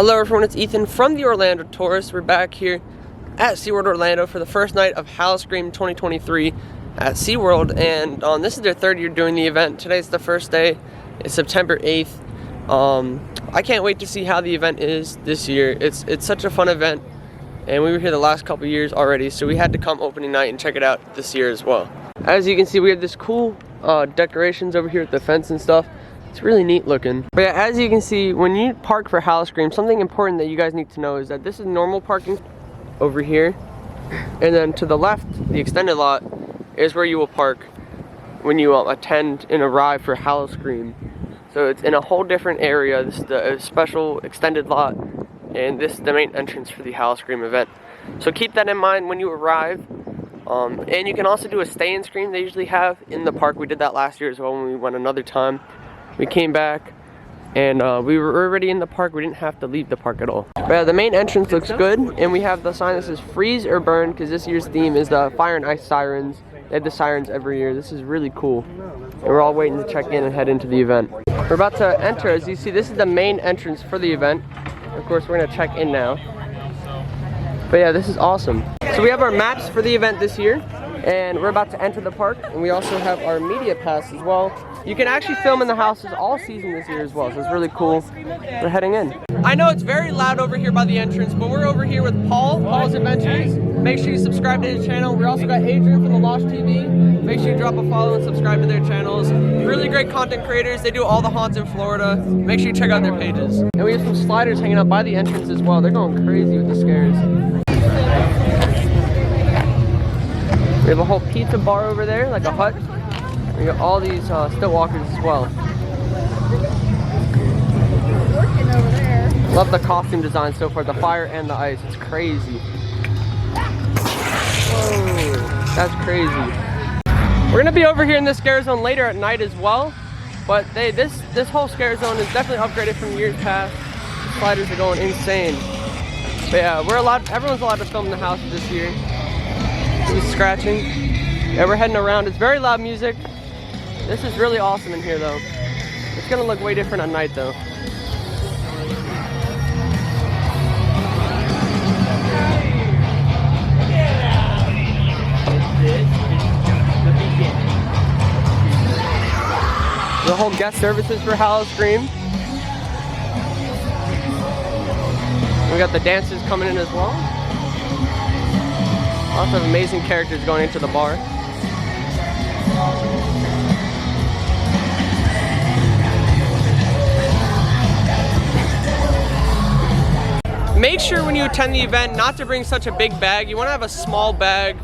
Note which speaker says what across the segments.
Speaker 1: Hello everyone, it's Ethan from the Orlando Tourist. We're back here at SeaWorld Orlando for the first night of Howl-O-Scream 2023 at SeaWorld, and this is their third year doing the event. Today's the first day. It's September 8th. I can't wait to see how the event is this year. It's such a fun event, and we were here the last couple years already, so we had to come opening night and check it out this year as well. As you can see, we have this cool decorations over here with the fence and stuff. It's really neat looking. But yeah, as you can see, when you park for Howl-O-Scream, something important that you guys need to know is that this is normal parking over here. And then to the left, the extended lot, is where you will park when you attend and arrive for Howl-O-Scream. So it's in a whole different area. This is the special extended lot, and this is the main entrance for the Howl-O-Scream event. So keep that in mind when you arrive. And you can also do a stay-in scream they usually have in the park. We did that last year as well when we went another time. We came back and we were already in the park. We didn't have to leave the park at all. But yeah, the main entrance looks good, and we have the sign that says freeze or burn, because this year's theme is the fire and ice sirens. They have the sirens every year. This is really cool. And we're all waiting to check in and head into the event. We're about to enter. As you see, this is the main entrance for the event. Of course, we're gonna check in now. But yeah, this is awesome. So we have our maps for the event this year, and we're about to enter the park, and we also have our media pass as well. You can actually film in the houses all season this year as well, so it's really cool. We're heading in. I know it's very loud over here by the entrance, but we're over here with Paul's Adventures. Make sure you subscribe to his channel. We also got Adrian from the Lost TV. Make sure you drop a follow and subscribe to their channels. Really great content creators. They do all the haunts in Florida. Make sure you check out their pages. And we have some sliders hanging out by the entrance as well. They're going crazy with the scares. We have a whole pizza bar over there, like a hut. We got all these stilt walkers as well. Love the costume design so far, the fire and the ice. It's crazy. Whoa, that's crazy. We're gonna be over here in this scare zone later at night as well, but this whole scare zone is definitely upgraded from years past. The sliders are going insane. But yeah, everyone's allowed to film in the house this year. He's scratching. Yeah, we're heading around. It's very loud music. This is really awesome in here though. It's gonna look way different at night though. The whole guest services for Howl-O-Scream. We got the dancers coming in as well. Lots of amazing characters going into the bar. Make sure when you attend the event not to bring such a big bag. You want to have a small bag.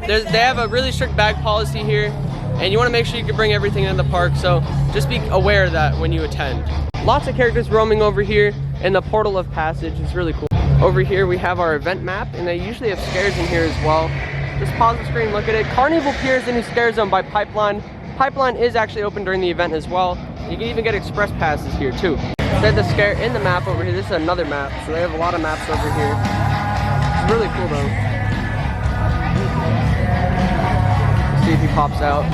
Speaker 1: They have a really strict bag policy here, and you want to make sure you can bring everything in the park, so just be aware of that when you attend. Lots of characters roaming over here in the portal of passage. It's really cool. Over here we have our event map, and they usually have scares in here as well. Just pause the screen, look at it. Carnival Pier is the new scare zone by Pipeline. Pipeline is actually open during the event as well. You can even get express passes here too. They have the scare in the map over here. This is another map, so they have a lot of maps over here. It's really cool though. Let's see if he pops out.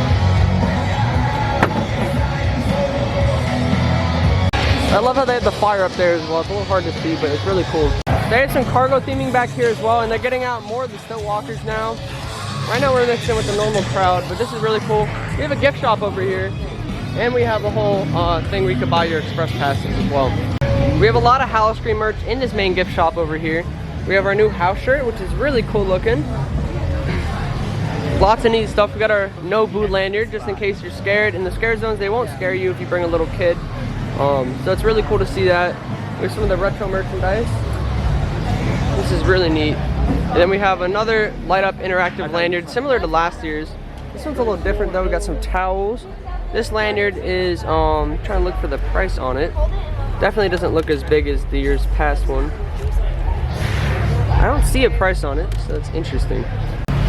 Speaker 1: I love how they have the fire up there as well. It's a little hard to see, but it's really cool. They have some cargo theming back here as well, and they're getting out more of the stilt walkers now. Right now we're mixed in with the normal crowd, but this is really cool. We have a gift shop over here, and we have a whole thing where you can buy your express passes as well. We have a lot of Howl-O-Scream merch in this main gift shop over here. We have our new house shirt, which is really cool looking. Lots of neat stuff. We got our no boo lanyard, just in case you're scared. In the scare zones, they won't scare you if you bring a little kid. So it's really cool to see that. There's some of the retro merchandise. This is really neat. And then we have another light up interactive lanyard similar to last year's. This one's a little different though. We got some towels. This lanyard is trying to look for the price on it. Definitely doesn't look as big as the year's past one. I don't see a price on it, so that's interesting.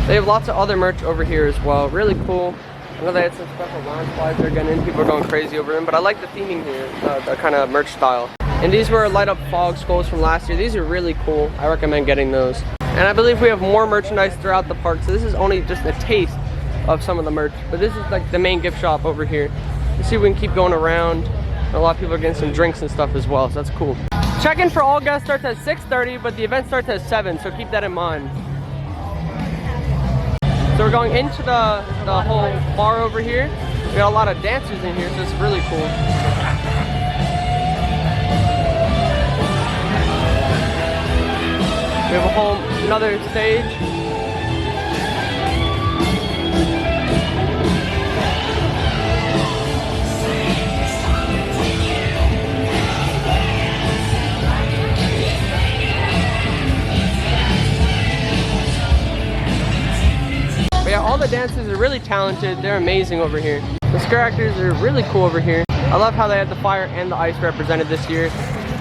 Speaker 1: They have lots of other merch over here as well. Really cool. I know they had some special lounge slides they're getting in. People are going crazy over them, but I like the theming here, the kind of merch style. And these were light up fog skulls from last year. These are really cool. I recommend getting those. And I believe we have more merchandise throughout the park, so this is only just a taste of some of the merch. But this is like the main gift shop over here. Let's see if we can keep going around. A lot of people are getting some drinks and stuff as well, so that's cool. Check-in for all guests starts at 6:30, but the event starts at 7, so keep that in mind. So we're going into the whole bar over here. We got a lot of dancers in here, so it's really cool. We have another stage. But yeah, all the dancers are really talented. They're amazing over here. The scare actors are really cool over here. I love how they had the fire and the ice represented this year.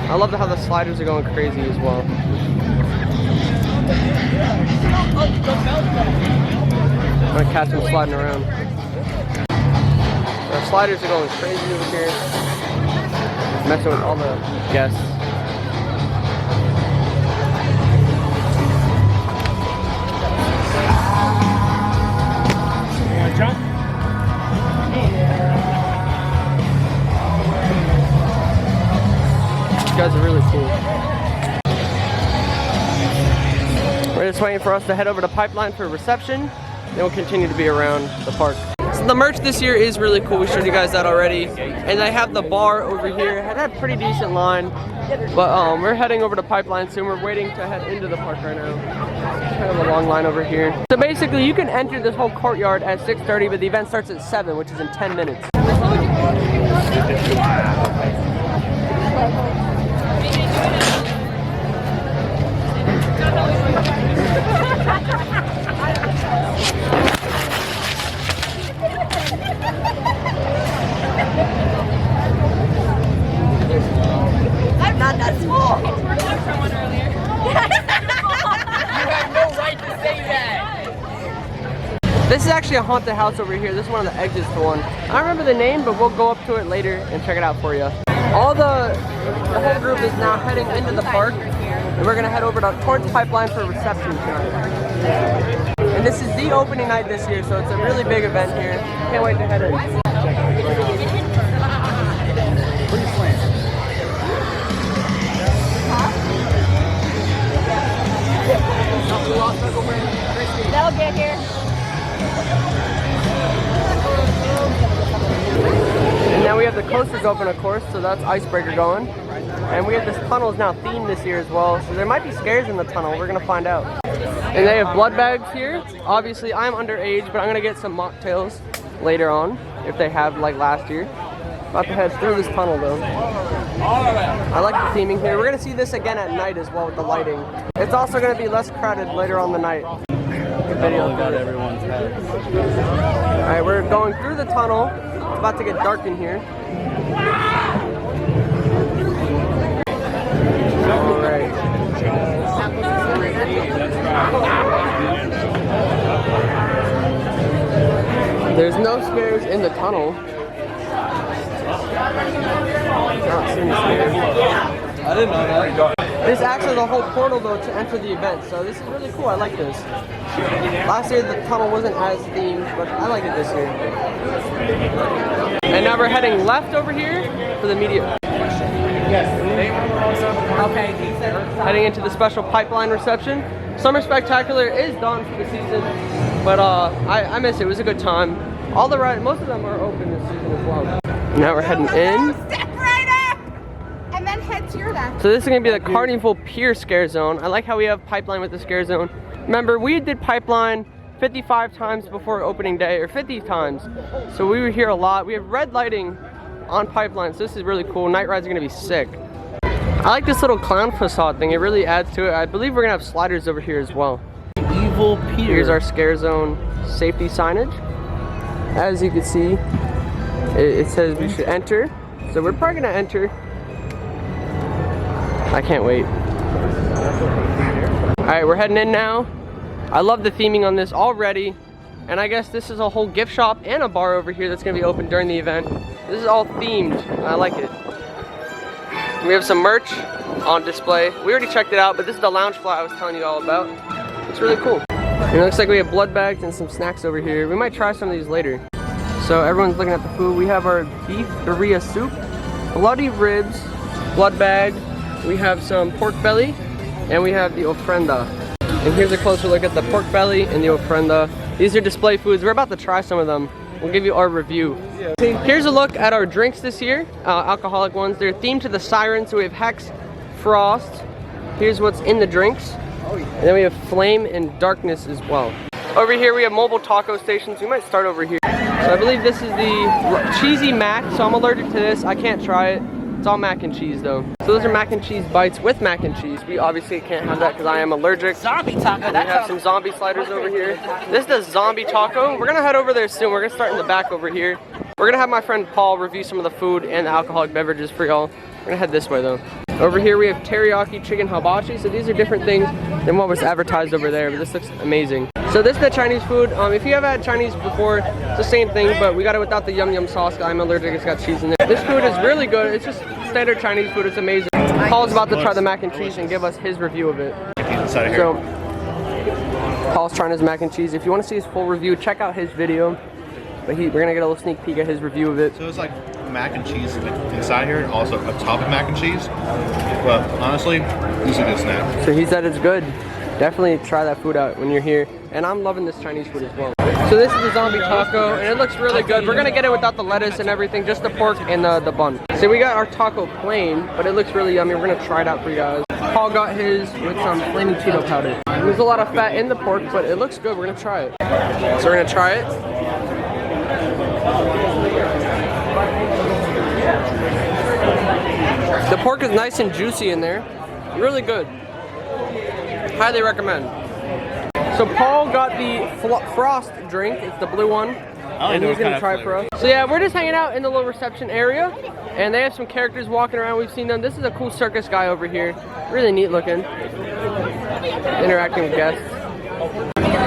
Speaker 1: I love how the sliders are going crazy as well. I'm gonna catch them sliding around. The sliders are going crazy over here. Messing with all the guests.
Speaker 2: Jump.
Speaker 1: These guys are really cool. We're just waiting for us to head over to Pipeline for reception. Then we'll continue to be around the park. So the merch this year is really cool. We showed you guys that already. And they have the bar over here. It had a pretty decent line. But we're heading over to Pipeline soon. We're waiting to head into the park right now. Kind of a long line over here. So basically you can enter this whole courtyard at 6:30, but the event starts at 7, which is in 10 minutes.
Speaker 3: I'm not that small.
Speaker 2: You have no right to say that.
Speaker 1: This is actually a haunted house over here. This is one of the exits to one. I don't remember the name, but we'll go up to it later and check it out for you. All the whole group is now heading into the park, and we're gonna head over towards Pipeline for reception tonight. And this is the opening night this year, so it's a really big event here. Can't wait to head in.
Speaker 3: They'll get here.
Speaker 1: And now we have the coasters open, of course, so that's Icebreaker going. And we have this tunnel is now themed this year as well, so there might be scares in the tunnel. We're gonna find out. And they have blood bags here. Obviously, I'm underage, but I'm gonna get some mocktails later on, if they have like last year. About to head through this tunnel though. I like the theming here. We're gonna see this again at night as well with the lighting. It's also gonna be less crowded later on the night. Video about everyone's heads. Alright, we're going through the tunnel. It's about to get dark in here. Alright. There's no scares in the tunnel. Not seeing scares. I didn't know that. There's actually the whole portal though to enter the event, so this is really cool. I like this. Last year the tunnel wasn't as themed, but I like it this year. And now we're heading left over here for the media. Yes. Okay. Heading into the special Pipeline reception. Summer Spectacular is done for the season, but I miss it. It was a good time. All the rides, most of them are open this season as well. Now we're heading in.
Speaker 3: Step right up, and then head to your left.
Speaker 1: So this is gonna be the Carnival Pier Scare Zone. I like how we have Pipeline with the Scare Zone. Remember, we did Pipeline 55 times before opening day, or 50 times. So we were here a lot. We have red lighting on Pipeline, so this is really cool. Night rides are gonna be sick. I like this little clown facade thing. It really adds to it. I believe we're gonna have sliders over here as well.
Speaker 2: Evil Pier.
Speaker 1: Here's our Scare Zone safety signage. As you can see, it says we should enter. So we're probably gonna enter. I can't wait. All right, we're heading in now. I love the theming on this already. And I guess this is a whole gift shop and a bar over here that's gonna be open during the event. This is all themed, and I like it. We have some merch on display. We already checked it out, but this is the lounge fly I was telling you all about. It's really cool. And it looks like we have blood bags and some snacks over here. We might try some of these later. So everyone's looking at the food. We have our beef burrito soup, bloody ribs, blood bag, we have some pork belly, and we have the ofrenda. And here's a closer look at the pork belly and the ofrenda. These are display foods. We're about to try some of them. We'll give you our review. Here's a look at our drinks this year, alcoholic ones. They're themed to the siren, so we have Hex, Frost. Here's what's in the drinks. And then we have Flame and Darkness as well. Over here we have mobile taco stations. We might start over here. So I believe this is the cheesy mac, so I'm allergic to this. I can't try it. It's all mac and cheese though. So those are mac and cheese bites with mac and cheese. We obviously can't have that because I am allergic.
Speaker 2: Zombie taco.
Speaker 1: We have some zombie sliders over here. This is the zombie taco. We're gonna head over there soon. We're gonna start in the back over here. We're gonna have my friend Paul review some of the food and the alcoholic beverages for y'all. We're gonna head this way though. Over here we have teriyaki chicken hibachi. So these are different things than what was advertised over there, but this looks amazing. So this is the Chinese food. If you have had Chinese before, it's the same thing, but we got it without the yum yum sauce. I'm allergic, it's got cheese in there. This food is really good. It's just standard Chinese food, it's amazing. Paul's about to try the mac and cheese and give us his review of it. So, Paul's trying his mac and cheese. If you want to see his full review, check out his video. But we're gonna get a little sneak peek at his review of it.
Speaker 4: So it's like mac and cheese inside here, and also a top of mac and cheese. But honestly, this is a good snack.
Speaker 1: So he said it's good. Definitely try that food out when you're here. And I'm loving this Chinese food as well. So this is the zombie taco, and it looks really good. We're gonna get it without the lettuce and everything, just the pork and the bun. So we got our taco plain, but it looks really yummy. We're gonna try it out for you guys. Paul got his with some flaming Cheeto powder. There's a lot of fat in the pork, but it looks good. We're gonna try it. So we're gonna try it. The pork is nice and juicy in there. Really good. Highly recommend. So Paul got the Frost drink. It's the blue one. And he's gonna try it for us. So yeah, we're just hanging out in the little reception area, and they have some characters walking around. We've seen them. This is a cool circus guy over here. Really neat looking. Interacting with guests.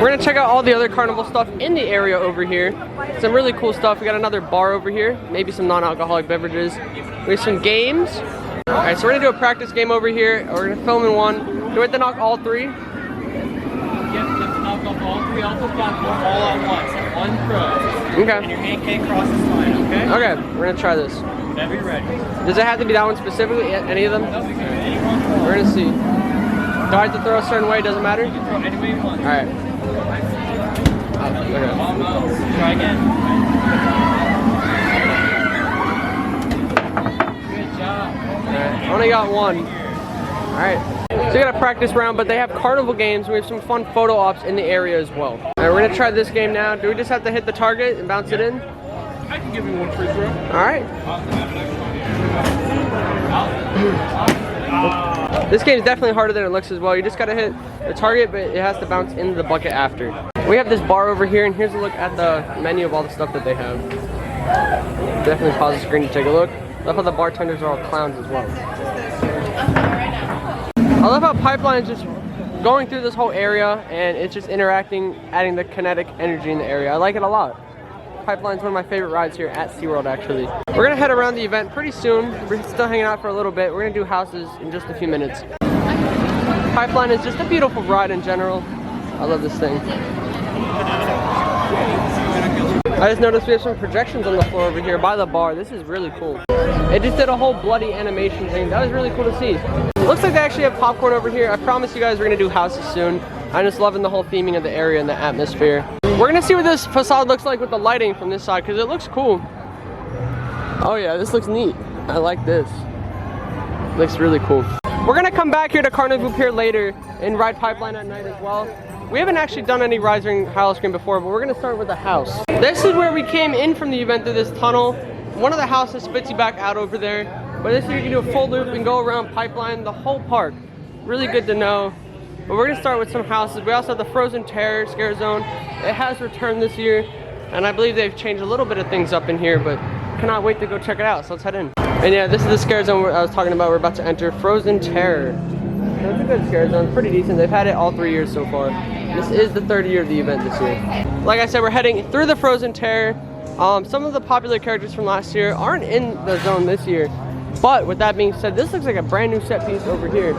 Speaker 1: We're gonna check out all the other carnival stuff in the area over here. Some really cool stuff. We got another bar over here. Maybe some non-alcoholic beverages. We have some games. All right, so we're gonna do a practice game over here. We're gonna film in one. Do we have to knock all three?
Speaker 2: Yep, you have to knock off all three off the platform all at once. One throw.
Speaker 1: Okay.
Speaker 2: And your hand can't cross this line, okay?
Speaker 1: Okay, we're gonna try this.
Speaker 2: Whenever you're ready.
Speaker 1: Does it have to be that one specifically? Any of them?
Speaker 2: No, we can do any one.
Speaker 1: We're gonna see. Do I have to throw a certain way? Doesn't matter?
Speaker 2: You can throw any way you want.
Speaker 1: All right. Okay.
Speaker 2: Almost. Try again. Good job.
Speaker 1: Alright, only got one. Alright, so we got a practice round, but they have carnival games. We have some fun photo ops in the area as well. Alright, we're gonna try this game now. Do we just have to hit the target and bounce it in?
Speaker 2: I can give you one free throw.
Speaker 1: Alright. This game is definitely harder than it looks as well. You just gotta hit the target, but it has to bounce into the bucket after. We have this bar over here, and here's a look at the menu of all the stuff that they have. Definitely pause the screen to take a look. I love how the bartenders are all clowns as well. I love how Pipeline is just going through this whole area, and it's just interacting, adding the kinetic energy in the area. I like it a lot. Pipeline's one of my favorite rides here at SeaWorld, actually. We're gonna head around the event pretty soon. We're still hanging out for a little bit. We're gonna do houses in just a few minutes. Pipeline is just a beautiful ride in general. I love this thing. I just noticed we have some projections on the floor over here by the bar. This is really cool. It just did a whole bloody animation thing. That was really cool to see. It looks like they actually have popcorn over here. I promise you guys we're gonna do houses soon. I'm just loving the whole theming of the area and the atmosphere. We're gonna see what this facade looks like with the lighting from this side, because it looks cool. Oh yeah, this looks neat. I like this. Looks really cool. We're gonna come back here to Carnival Pier later and ride Pipeline at night as well. We haven't actually done any rides during Howl-O-Scream before, but we're gonna start with the house. This is where we came in from the event through this tunnel. One of the houses spits you back out over there. But this year you can do a full loop and go around Pipeline, the whole park. Really good to know. But we're gonna start with some houses. We also have the Frozen Terror Scare Zone. It has returned this year, and I believe they've changed a little bit of things up in here, but cannot wait to go check it out, so let's head in. And yeah, this is the scare zone I was talking about. We're about to enter Frozen Terror. So it's a good scare zone, pretty decent. They've had it all 3 years so far. This is the third year of the event this year. Like I said, we're heading through the Frozen Terror. Some of the popular characters from last year aren't in the zone this year. But with that being said, this looks like a brand new set piece over here.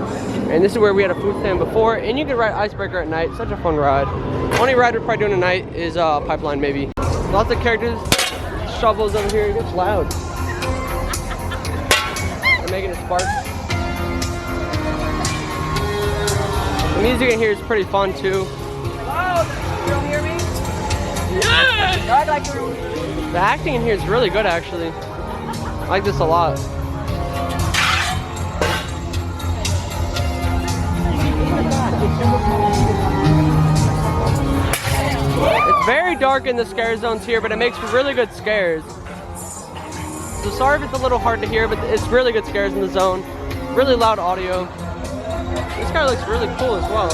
Speaker 1: And this is where we had a food stand before. And you can ride Icebreaker at night. Such a fun ride. Only ride we're probably doing tonight is Pipeline maybe. Lots of characters. Shovels over here. It gets loud. I'm making a spark. music in here is pretty fun too.
Speaker 3: Hello, you don't hear me?
Speaker 2: Yes!
Speaker 1: The acting in here is really good actually. I like this a lot. It's very dark in the scare zones here, but it makes for really good scares. So sorry if it's a little hard to hear, but it's really good scares in the zone. Really loud audio. This guy looks really cool as well.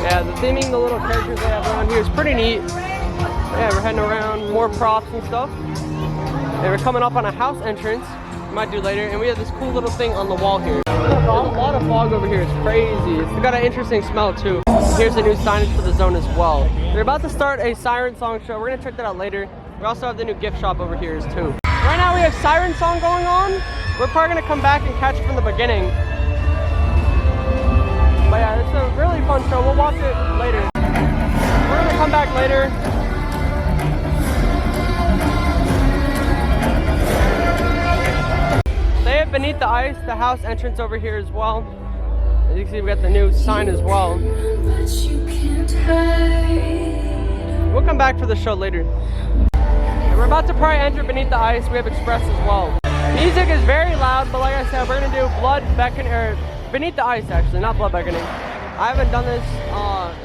Speaker 1: Yeah, the theming, the little characters they have around here is pretty neat. Yeah, we're heading around, more props and stuff. And we're coming up on a house entrance. We might do later. And we have this cool little thing on the wall here. There's a lot of fog over here. It's crazy. It's got an interesting smell too. Here's the new signage for the zone as well. They're about to start a siren song show. We're gonna check that out later. We also have the new gift shop over here too. Right now we have siren song going on. We're probably gonna come back and catch it from the beginning. But yeah, it's a really fun show. We'll watch it later. We're gonna come back later. They have Beneath the Ice, the house entrance over here as well. As you can see, we got the new sign as well. We'll come back for the show later. And we're about to probably enter Beneath the Ice. We have Express as well. Music is very loud, but like I said, we're gonna do Blood Beckon, or Beneath the Ice actually, not Blood Beckoning. I haven't done this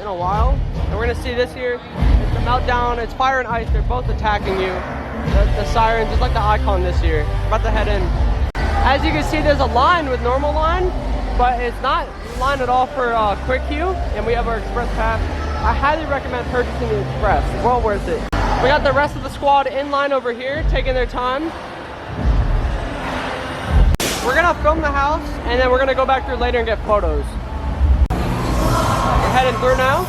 Speaker 1: in a while, and we're gonna see this here. It's a meltdown. It's fire and ice. They're both attacking you. The sirens, just like the icon this year. We're about to head in. As you can see, there's a line with normal line, but it's not line at all for quick queue, and we have our Express Pass. I highly recommend purchasing the Express. It's well worth it. We got the rest of the squad in line over here, taking their time. We're gonna film the house, and then we're gonna go back through later and get photos. We're heading through now.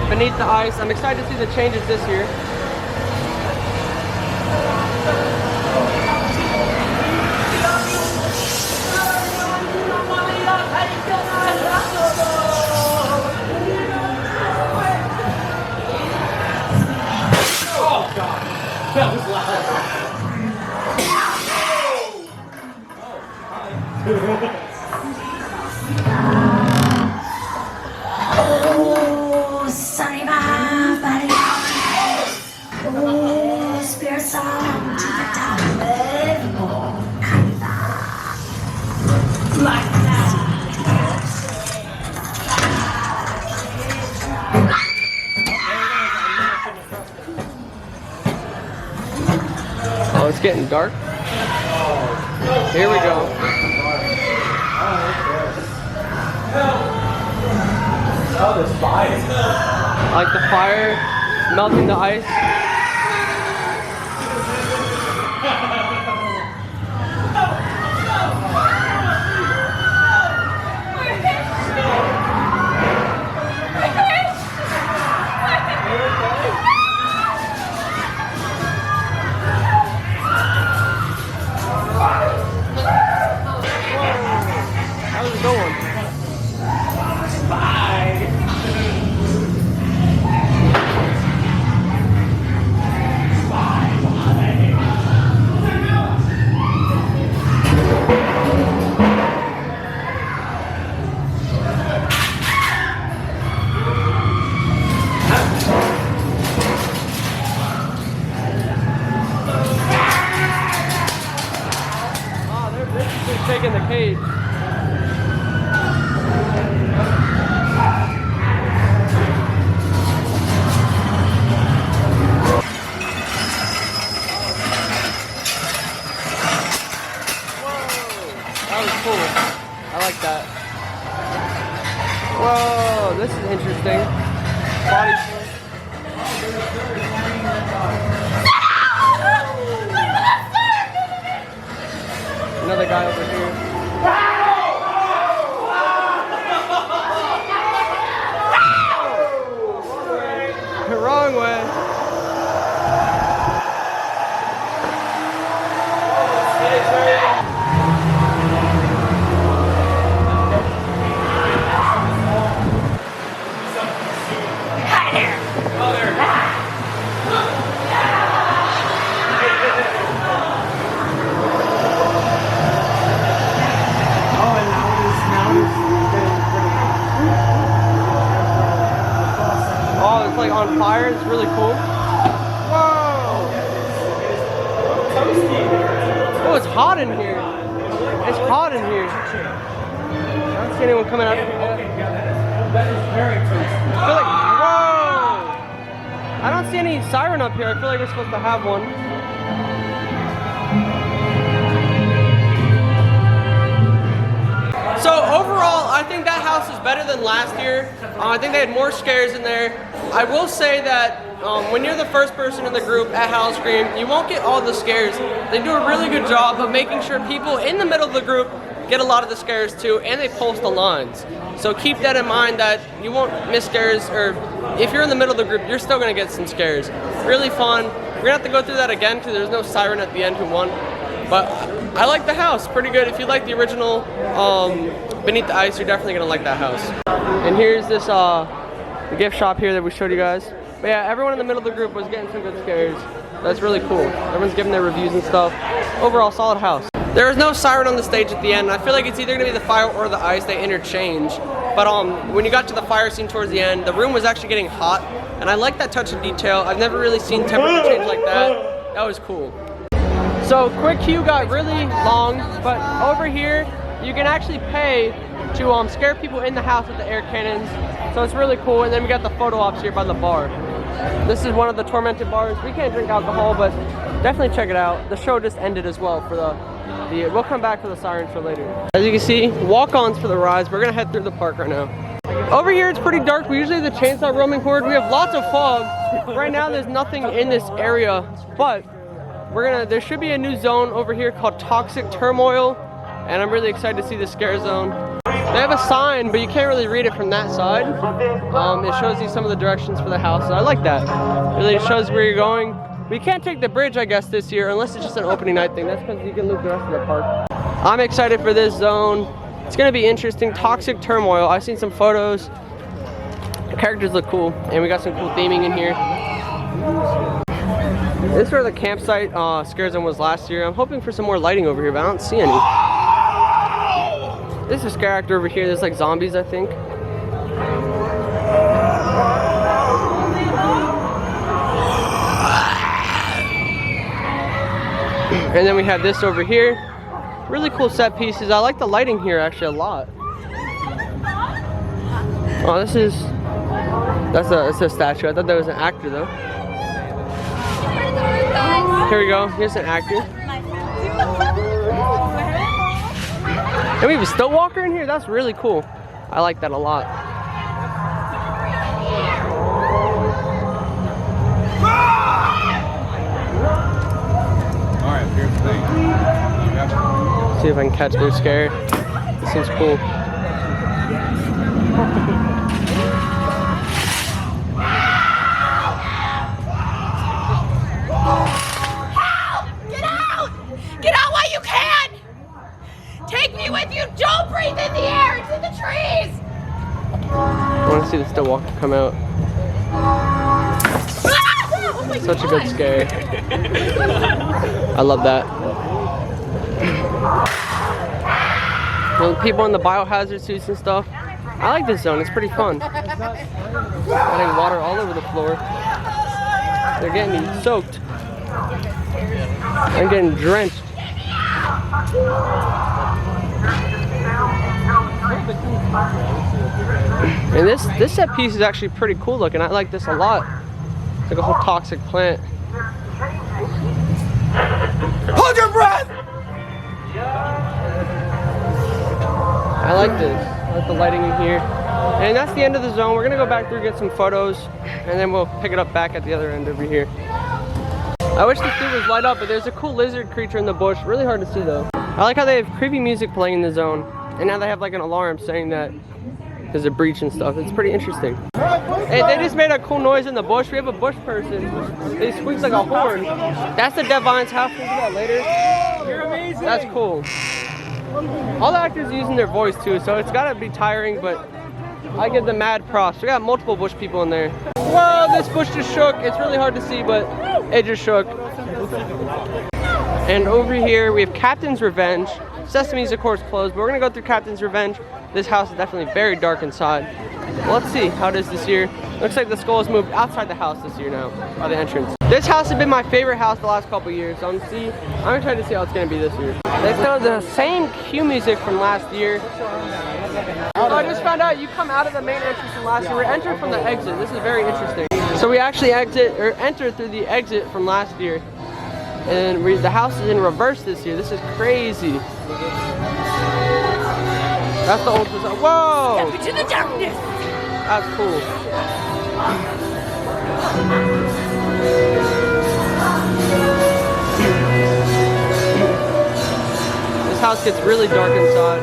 Speaker 1: Beneath the Ice. I'm excited to see the changes this year.
Speaker 2: Oh god, that was loud.
Speaker 5: Oh, sorry, buddy. Oh, spirit song to the top of like that.
Speaker 1: Oh, it's getting dark. Here we go.
Speaker 2: Oh, there's fire.
Speaker 1: Like the fire melting the ice. How's it going? Taking the cage. That was cool. I like that. Whoa, this is interesting. Body. Another guy over here. The wrong way.
Speaker 5: Hi there.
Speaker 2: Oh, there.
Speaker 1: siren. It's really cool. Whoa! Oh, it's hot in here. It's hot in here. I don't see anyone coming out. I feel like, whoa! I don't see any siren up here. I feel like we're supposed to have one. So overall, I think that house is better than last year. I think they had more scares in there. I will say that when you're the first person in the group at Howl-O-Scream, you won't get all the scares. They do a really good job of making sure people in the middle of the group get a lot of the scares too, and they post the lines. So keep that in mind that you won't miss scares, or if you're in the middle of the group, you're still gonna get some scares. Really fun. We're gonna have to go through that again because there's no siren at the end who won. But I like the house, pretty good. If you like the original Beneath the Ice, you're definitely gonna like that house. And here's this the gift shop here that we showed you guys. But yeah, everyone in the middle of the group was getting some good scares. That's really cool. Everyone's giving their reviews and stuff. Overall, solid house. There is no siren on the stage at the end. I feel like it's either gonna be the fire or the ice. They interchange. But when you got to the fire scene towards the end, the room was actually getting hot, and I like that touch of detail. I've never really seen temperature change like that. That was cool. So quick queue got really long, but over here you can actually pay to scare people in the house with the air cannons. So it's really cool. And then we got the photo ops here by the bar. This is one of the tormented bars. We can't drink alcohol, but definitely check it out. The show just ended as well for we'll come back for the siren show later. As you can see, walk-ons for the rides. We're gonna head through the park right now. Over here it's pretty dark. We usually have the chainsaw roaming horde. We have lots of fog. Right now there's nothing in this area, but there should be a new zone over here called Toxic Turmoil, and I'm really excited to see the scare zone. They have a sign, but you can't really read it from that side. It shows you some of the directions for the houses. I like that. It really shows where you're going. We can't take the bridge, I guess, this year, unless it's just an opening night thing. That's because you can loop the rest of the park. I'm excited for this zone. It's gonna be interesting. Toxic Turmoil. I've seen some photos. The characters look cool, and we got some cool theming in here. This is where the campsite scare zone was last year. I'm hoping for some more lighting over here, but I don't see any. This is a scare actor over here. There's like zombies, I think. And then we have this over here. Really cool set pieces. I like the lighting here actually a lot. Oh, that's a statue. I thought that was an actor though. Here we go. Here's an actor. And we have a still walker in here. That's really cool. I like that a lot.
Speaker 4: All right, here's the thing.
Speaker 1: See if I can catch their scare. This seems cool.
Speaker 5: Get out while you can! Take me with you! Don't breathe in the air! It's in the trees!
Speaker 1: I want to see the still walker come out. Such a good scare. I love that. You know, people in the biohazard suits and stuff. I like this zone. It's pretty fun. Getting water all over the floor. They're getting soaked. I'm getting drenched. And this set piece is actually pretty cool looking. I like this a lot. It's like a whole toxic plant. Hold your breath! I like this. I like the lighting in here. And that's the end of the zone. We're gonna go back through, get some photos, and then we'll pick it up back at the other end over here. I wish the street was light up, but there's a cool lizard creature in the bush. Really hard to see though. I like how they have creepy music playing in the zone. And now they have like an alarm saying that there's a breach and stuff. It's pretty interesting. Hey, they just made a cool noise in the bush. We have a bush person. They squeaks like a horn. That's the Devine's house. We'll do that later.
Speaker 2: You're amazing.
Speaker 1: That's cool. All the actors are using their voice too, so it's gotta be tiring, but I give them mad props. We got multiple bush people in there. Whoa, this bush just shook. It's really hard to see, but it just shook. And over here we have Captain's Revenge. Sesame's of course closed, but we're gonna go through Captain's Revenge. This house is definitely very dark inside. Well, let's see how it is this year. Looks like the skull has moved outside the house this year now, by the entrance. This house has been my favorite house the last couple years, so I'm excited to see how it's gonna be this year. They still have the same cue music from last year. Oh, I just found out you come out of the main entrance from last year. We're entering from the exit. This is very interesting. So we actually enter through the exit from last year. And the house is in reverse this year. This is crazy. That's the old design. Whoa!
Speaker 5: Step into the darkness.
Speaker 1: That's cool. This house gets really dark inside.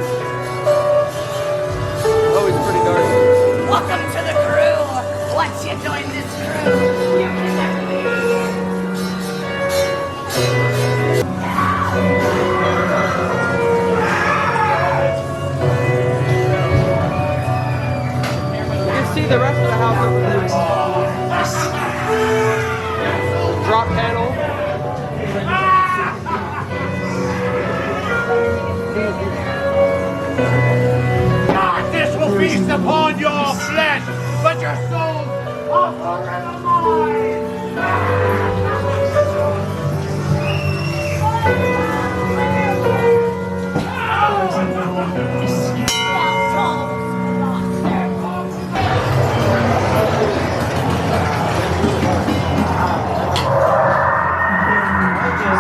Speaker 1: Oh, it's pretty dark.
Speaker 5: Welcome to the crew. Once you join this crew, you can never leave.
Speaker 1: You can see the rest of the house over there. Drop panel.
Speaker 6: This will feast upon your flesh, but your souls are forever mine.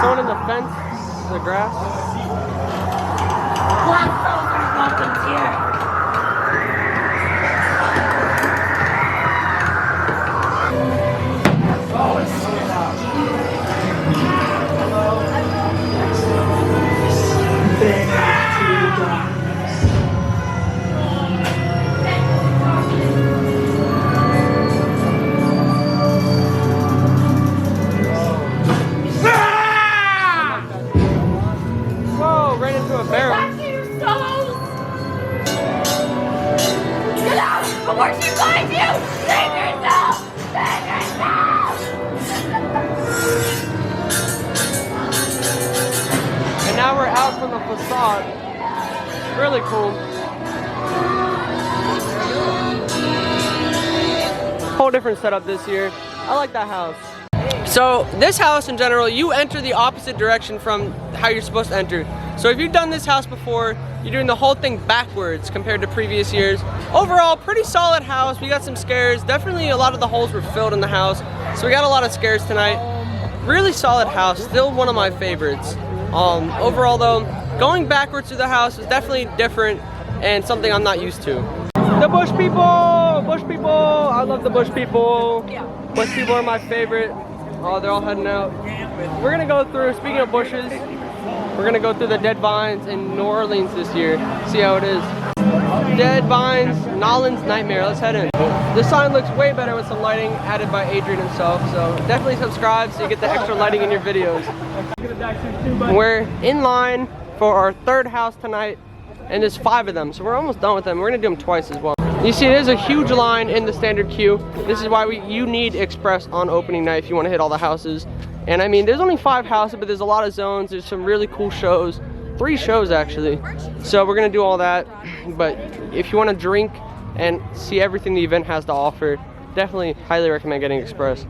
Speaker 1: Someone in the fence, the grass.
Speaker 5: Black souls are welcome here.
Speaker 1: Whoa, ran into a barrel.
Speaker 5: Back to your souls. Get out before she finds you. Save yourself. Save yourself.
Speaker 1: And now we're out from the facade. Really cool. Whole different setup this year. I like that house. So this house in general, you enter the opposite direction from how you're supposed to enter. So if you've done this house before, you're doing the whole thing backwards compared to previous years. Overall, pretty solid house. We got some scares. Definitely a lot of the holes were filled in the house. So we got a lot of scares tonight. Really solid house, still one of my favorites. Overall though, going backwards through the house is definitely different and something I'm not used to. The bush people! Bush people! I love the bush people. Bush people are my favorite. Oh, they're all heading out. We're gonna go through, speaking of bushes, we're gonna go through the dead vines in New Orleans this year. See how it is. Dead vines, Nolan's Nightmare. Let's head in. This sign looks way better with some lighting added by Adrian himself, so definitely subscribe so you get the extra lighting in your videos. We're in line for our third house tonight, and there's 5 of them, so we're almost done with them. We're gonna do them twice as well. You see, there's a huge line in the standard queue. This is why you need Express on opening night if you want to hit all the houses. And I mean, there's only 5 houses, but there's a lot of zones. There's some really cool shows. 3 shows actually. So we're gonna do all that. But if you want to drink and see everything the event has to offer, definitely highly recommend getting Express.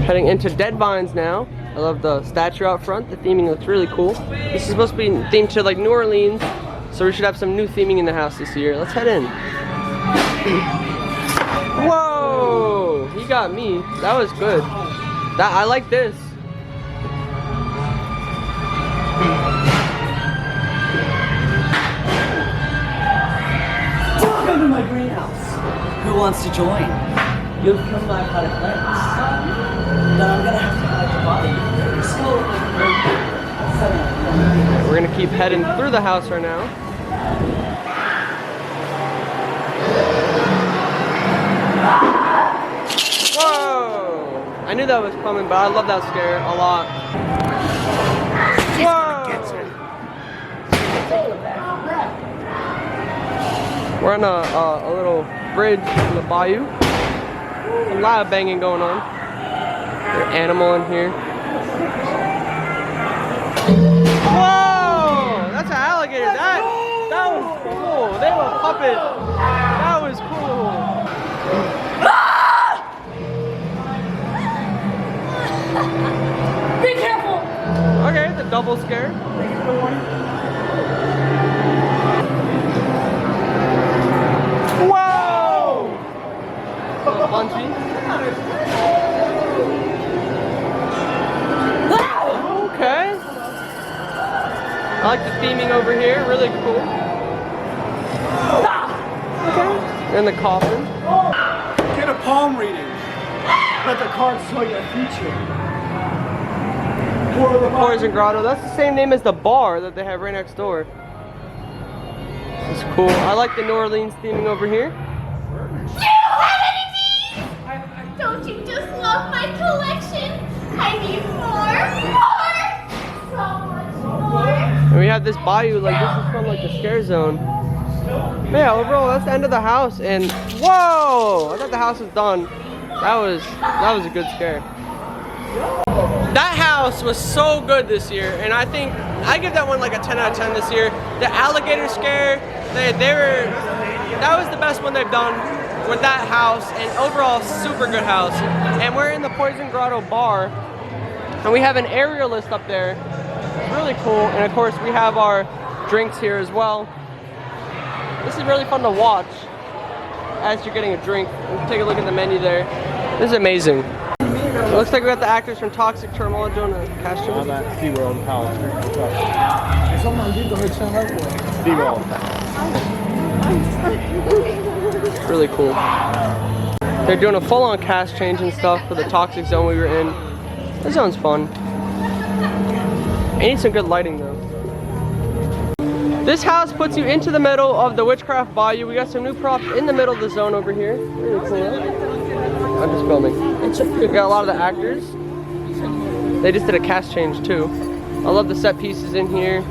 Speaker 1: Heading into Dead Vines now. I love the statue out front. The theming looks really cool. This is supposed to be themed to like New Orleans, so we should have some new theming in the house this year. Let's head in. Whoa! He got me. That was good. I like this.
Speaker 7: Welcome to my greenhouse. Who wants to join? You've come my pot of plants. Then I'm gonna have to hide your body.
Speaker 1: We're gonna keep heading through the house right now. Whoa! I knew that was coming, but I love that scare a lot. Whoa! We're on a little bridge in the bayou. A lot of banging going on. There's an animal in here. Whoa! That's an alligator. That was cool. They were puppet. That was cool.
Speaker 5: Be careful!
Speaker 1: Okay, the double scare. Whoa! A little punchy. Okay. I like the theming over here, really cool. Okay. And the coffin.
Speaker 8: Get a palm reading. Let the cards tell you the future.
Speaker 1: Poison Grotto. That's the same name as the bar that they have right next door. This is cool. I like the New Orleans theming over here.
Speaker 5: Do you have any teeth? Don't you just love my collection? I need more! So much more!
Speaker 1: And we have this bayou, like this is from like the scare zone. But yeah, overall that's the end of the house, and whoa! I thought the house was done. That was a good scare. That house was so good this year, and I think I give that one like a 10 out of 10 this year. The alligator scare, that was the best one they've done with that house, and overall super good house. And we're in the Poison Grotto bar, and we have an aerialist up there. It's really cool, and of course we have our drinks here as well. This is really fun to watch as you're getting a drink. Take a look at the menu there. This is amazing. It looks like we got the actors from Toxic Turmoil doing a cast change.
Speaker 8: I'm at SeaWorld Howl-O-Scream. SeaWorld.
Speaker 1: Really cool. They're doing a full-on cast change and stuff for the Toxic Zone we were in. This zone's fun. I need some good lighting though. This house puts you into the middle of the Witchcraft Bayou. We got some new props in the middle of the zone over here. Really cool. I'm just filming. We got a lot of the actors. They just did a cast change too. I love the set pieces in here.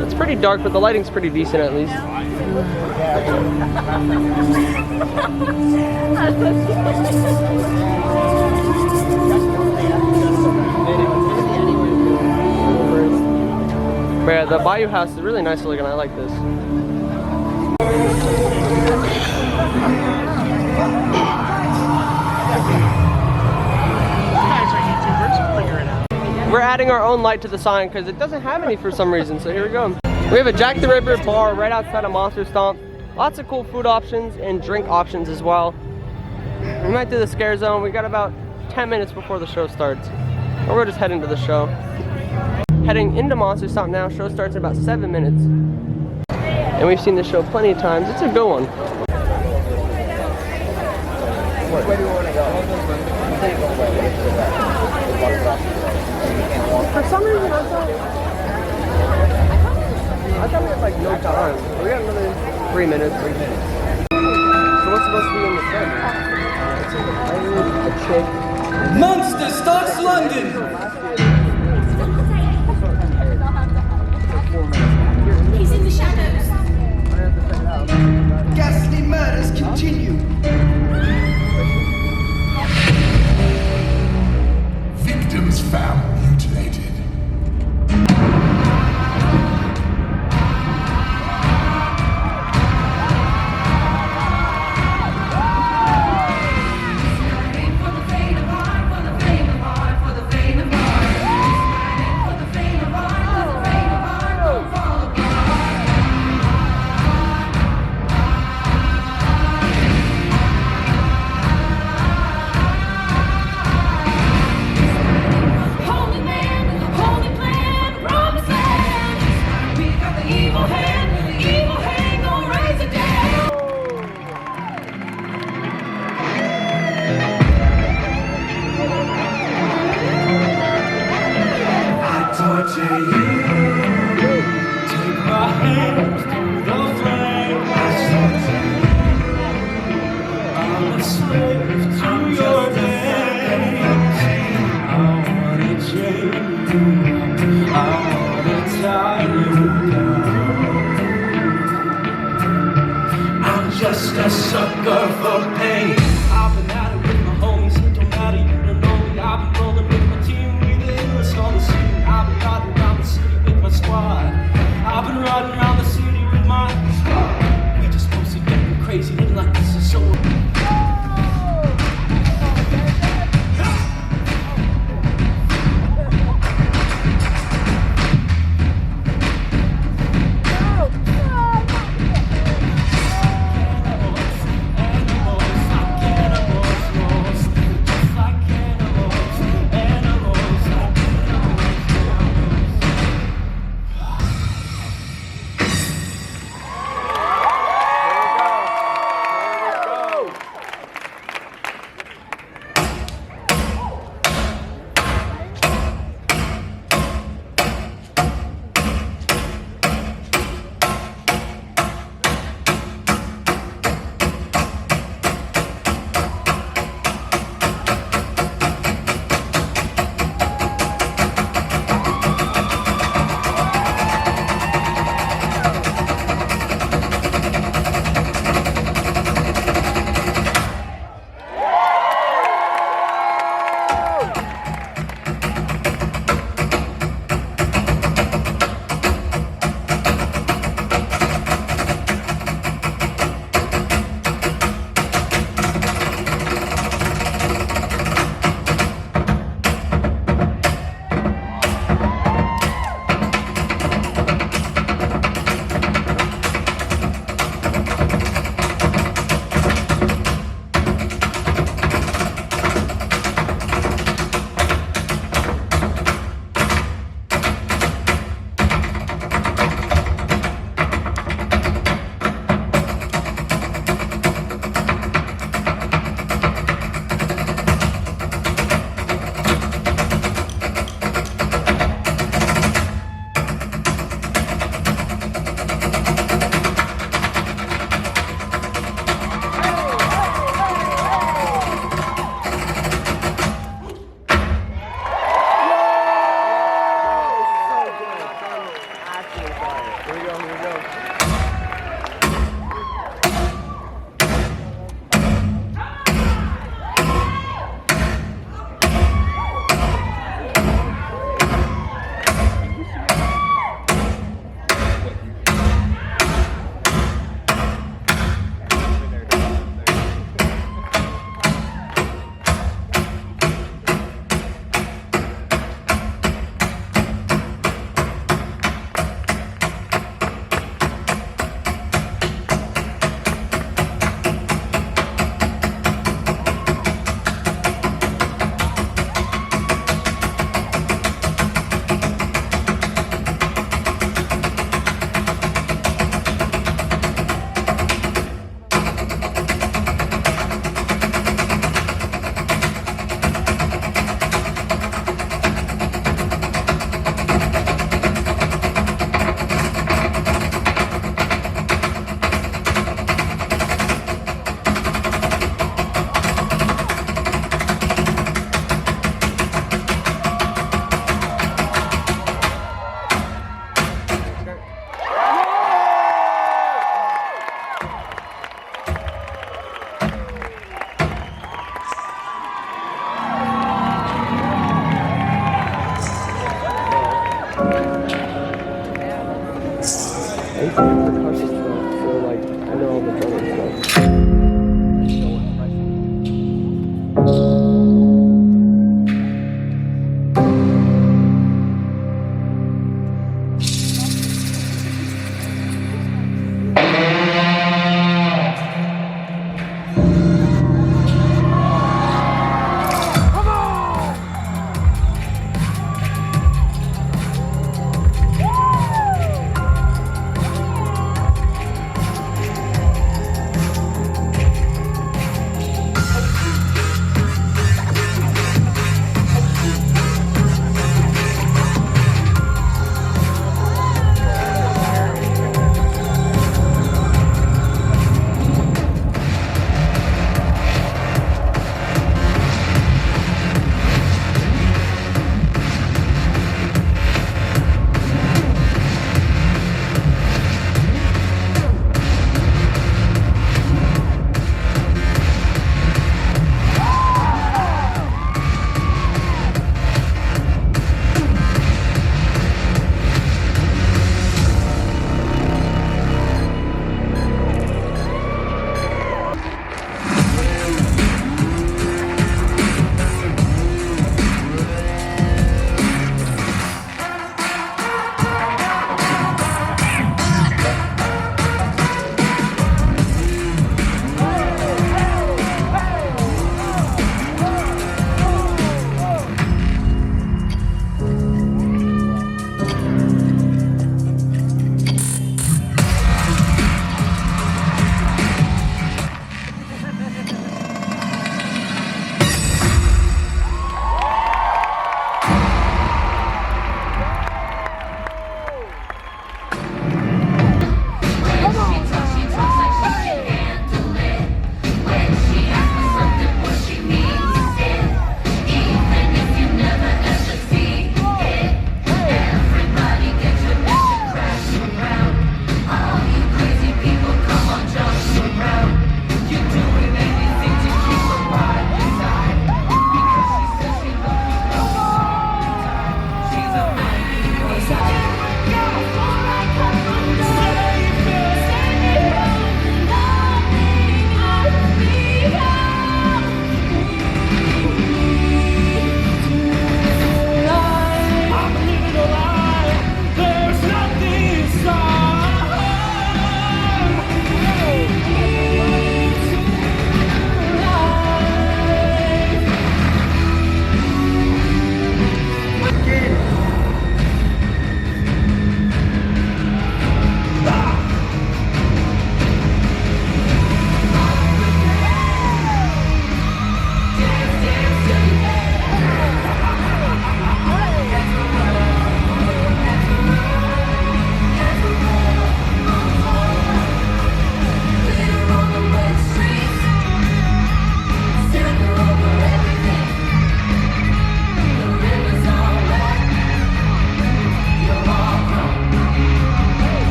Speaker 1: It's pretty dark, but the lighting's pretty decent at least. But yeah, the Bayou house is really nice looking. I like this. We're adding our own light to the sign because it doesn't have any for some reason, so here we go. We have a Jack the Ripper bar right outside of Monster Stomp. Lots of cool food options and drink options as well. We might do the scare zone. We got about 10 minutes before the show starts. Or we're just heading to the show. Heading into Monster Stomp now. Show starts in about 7 minutes. And we've seen the show plenty of times. It's a good one.
Speaker 3: Which way do you want to go?
Speaker 1: For some reason, I thought we had like no time. We got another 3 minutes. So what's supposed to be in the front? A chick.
Speaker 7: Monster Stalks London!
Speaker 5: He's in the shadows.
Speaker 7: Ghastly murders continue.
Speaker 6: Victims found mutilated.
Speaker 9: Just a sucker for pain. I've been at it with my homies, it don't matter, you don't know me. I've been rolling with my team, we the illest on the scene. I've been riding around the city with my squad. I've been riding around the city with my squad. We just posted getting crazy, living like this is so.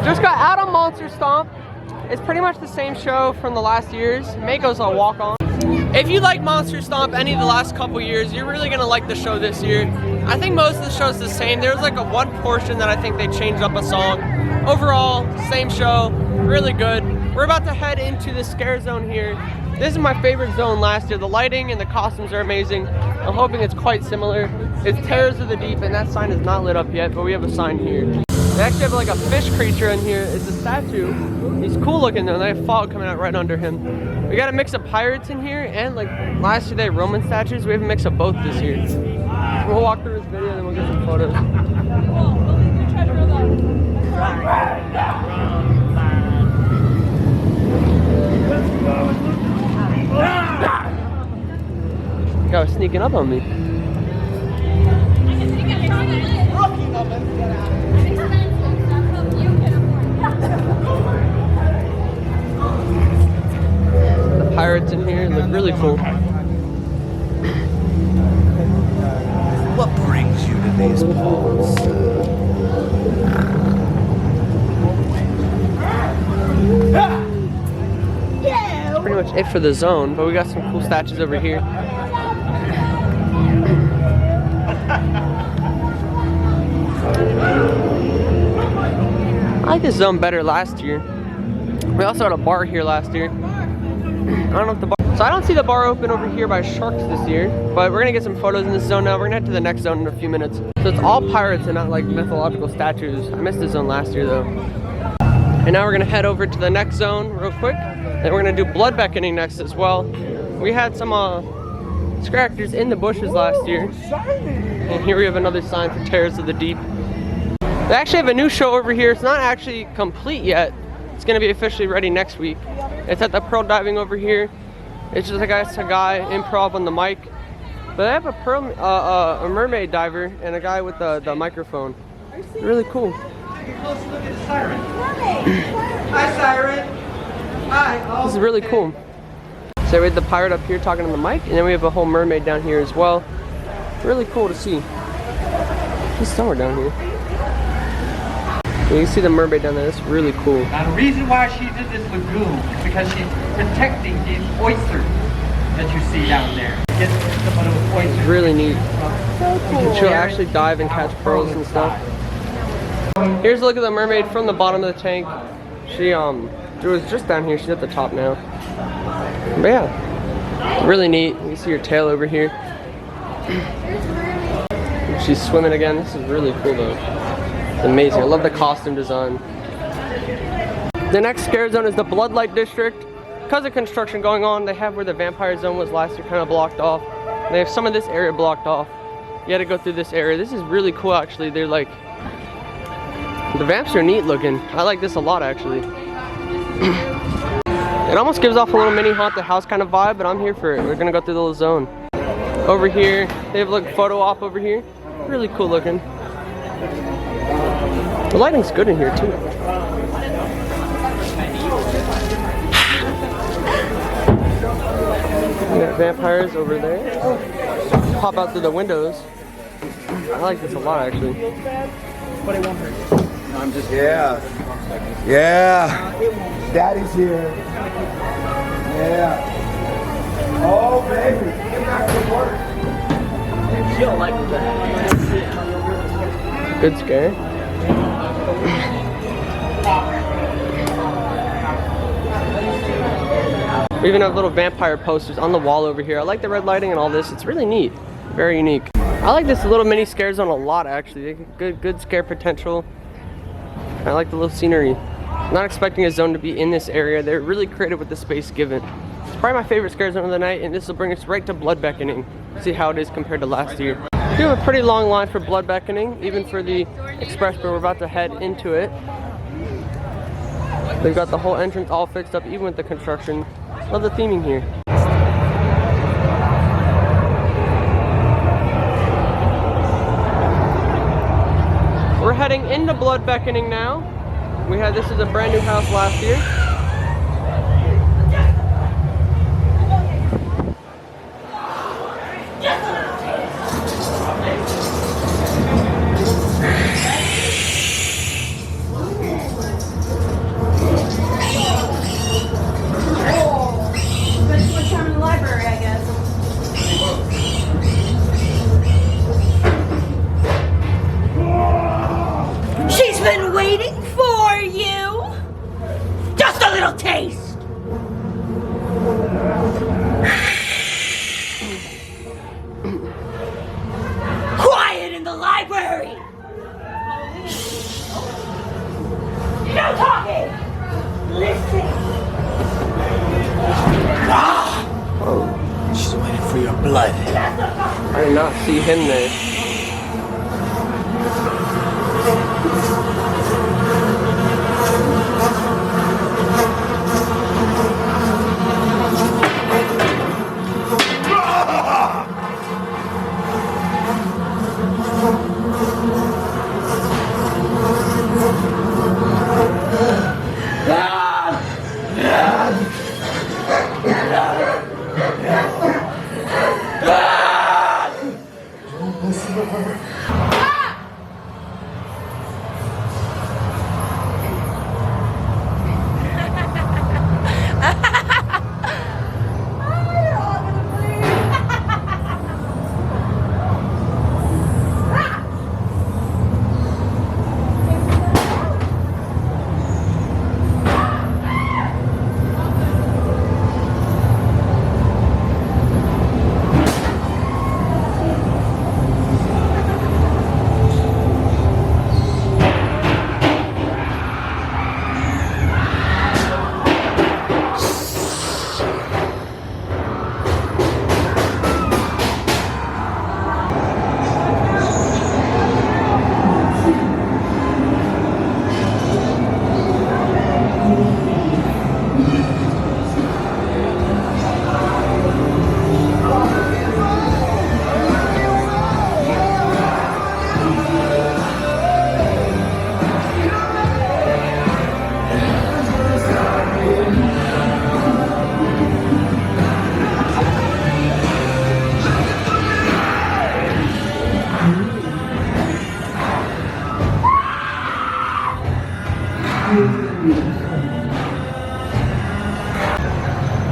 Speaker 1: Just got out of Monster Stomp. It's pretty much the same show from the last years. Mako's a walk-on. If you like Monster Stomp any of the last couple years, you're really gonna like the show this year. I think most of the show's the same. There's like a one portion that I think they changed up a song. Overall, same show, really good. We're about to head into the scare zone here. This is my favorite zone last year. The lighting and the costumes are amazing. I'm hoping it's quite similar. It's Terrors of the Deep, and that sign is not lit up yet, but we have a sign here. They actually have like a fish creature in here. It's a statue. He's cool looking though, and they have fog coming out right under him. We got a mix of pirates in here, and like last year they had Roman statues. We have a mix of both this year. We'll walk through this video and then we'll get some photos. Guy was sneaking up on me. The pirates in here look really cool.
Speaker 6: What brings you to these parts?
Speaker 1: That's pretty much it for the zone, but we got some cool statues over here. I like this zone better last year. We also had a bar here last year. I don't know if the bar... So I don't see the bar open over here by Sharks this year, but we're gonna get some photos in this zone now. We're gonna head to the next zone in a few minutes. So it's all pirates and not like mythological statues. I missed this zone last year though. And now we're gonna head over to the next zone real quick. Then we're gonna do blood beckoning next as well. We had some scare actors in the bushes last year. And here we have another sign for Terrors of the Deep. They actually have a new show over here. It's not actually complete yet. It's gonna be officially ready next week. It's at the Pearl Diving over here. It's just like a guy improv on the mic. But they have a mermaid diver and a guy with the microphone. Really cool.
Speaker 2: Take a closer look at the siren. Hi, siren. Hi.
Speaker 1: This is really cool. So we have the pirate up here talking on the mic, and then we have a whole mermaid down here as well. Really cool to see. She's somewhere down here. You can see the mermaid down there. That's really cool.
Speaker 2: Now the reason why she's in this lagoon is because she's protecting these oysters that you see down there. Get some of those oysters.
Speaker 1: It's really neat. She'll actually dive and catch pearls and stuff. Here's a look at the mermaid from the bottom of the tank. She was just down here. She's at the top now. But yeah, really neat. You can see her tail over here. She's swimming again. This is really cool though. It's amazing. I love the costume design. The next scare zone is the Bloodlight District. Because of construction going on, they have where the vampire zone was last year kind of blocked off. They have some of this area blocked off. You had to go through this area. This is really cool actually. They're like, the vamps are neat looking. I like this a lot actually. It almost gives off a little mini haunted house kind of vibe, but I'm here for it. We're gonna go through the little zone. Over here, they have like photo op over here. Really cool looking. The lighting's good in here too. We got vampires over there. Pop out through the windows. I like this a lot actually.
Speaker 2: But it won't hurt.
Speaker 3: I'm just... Yeah. Daddy's here. Yeah. Oh, baby. Get back to work.
Speaker 7: She don't like that.
Speaker 1: Good scare. We even have little vampire posters on the wall over here. I like the red lighting and all this. It's really neat. Very unique. I like this little mini scare zone a lot actually. Good scare potential. I like the little scenery. Not expecting a zone to be in this area. They're really creative with the space given. It's probably my favorite scare zone of the night, and this will bring us right to blood beckoning. See how it is compared to last year. We have a pretty long line for blood beckoning, even for the express, but we're about to head into it. They've got the whole entrance all fixed up, even with the construction. Love the theming here. We're heading into blood beckoning now. This is a brand new house last year. not see him there.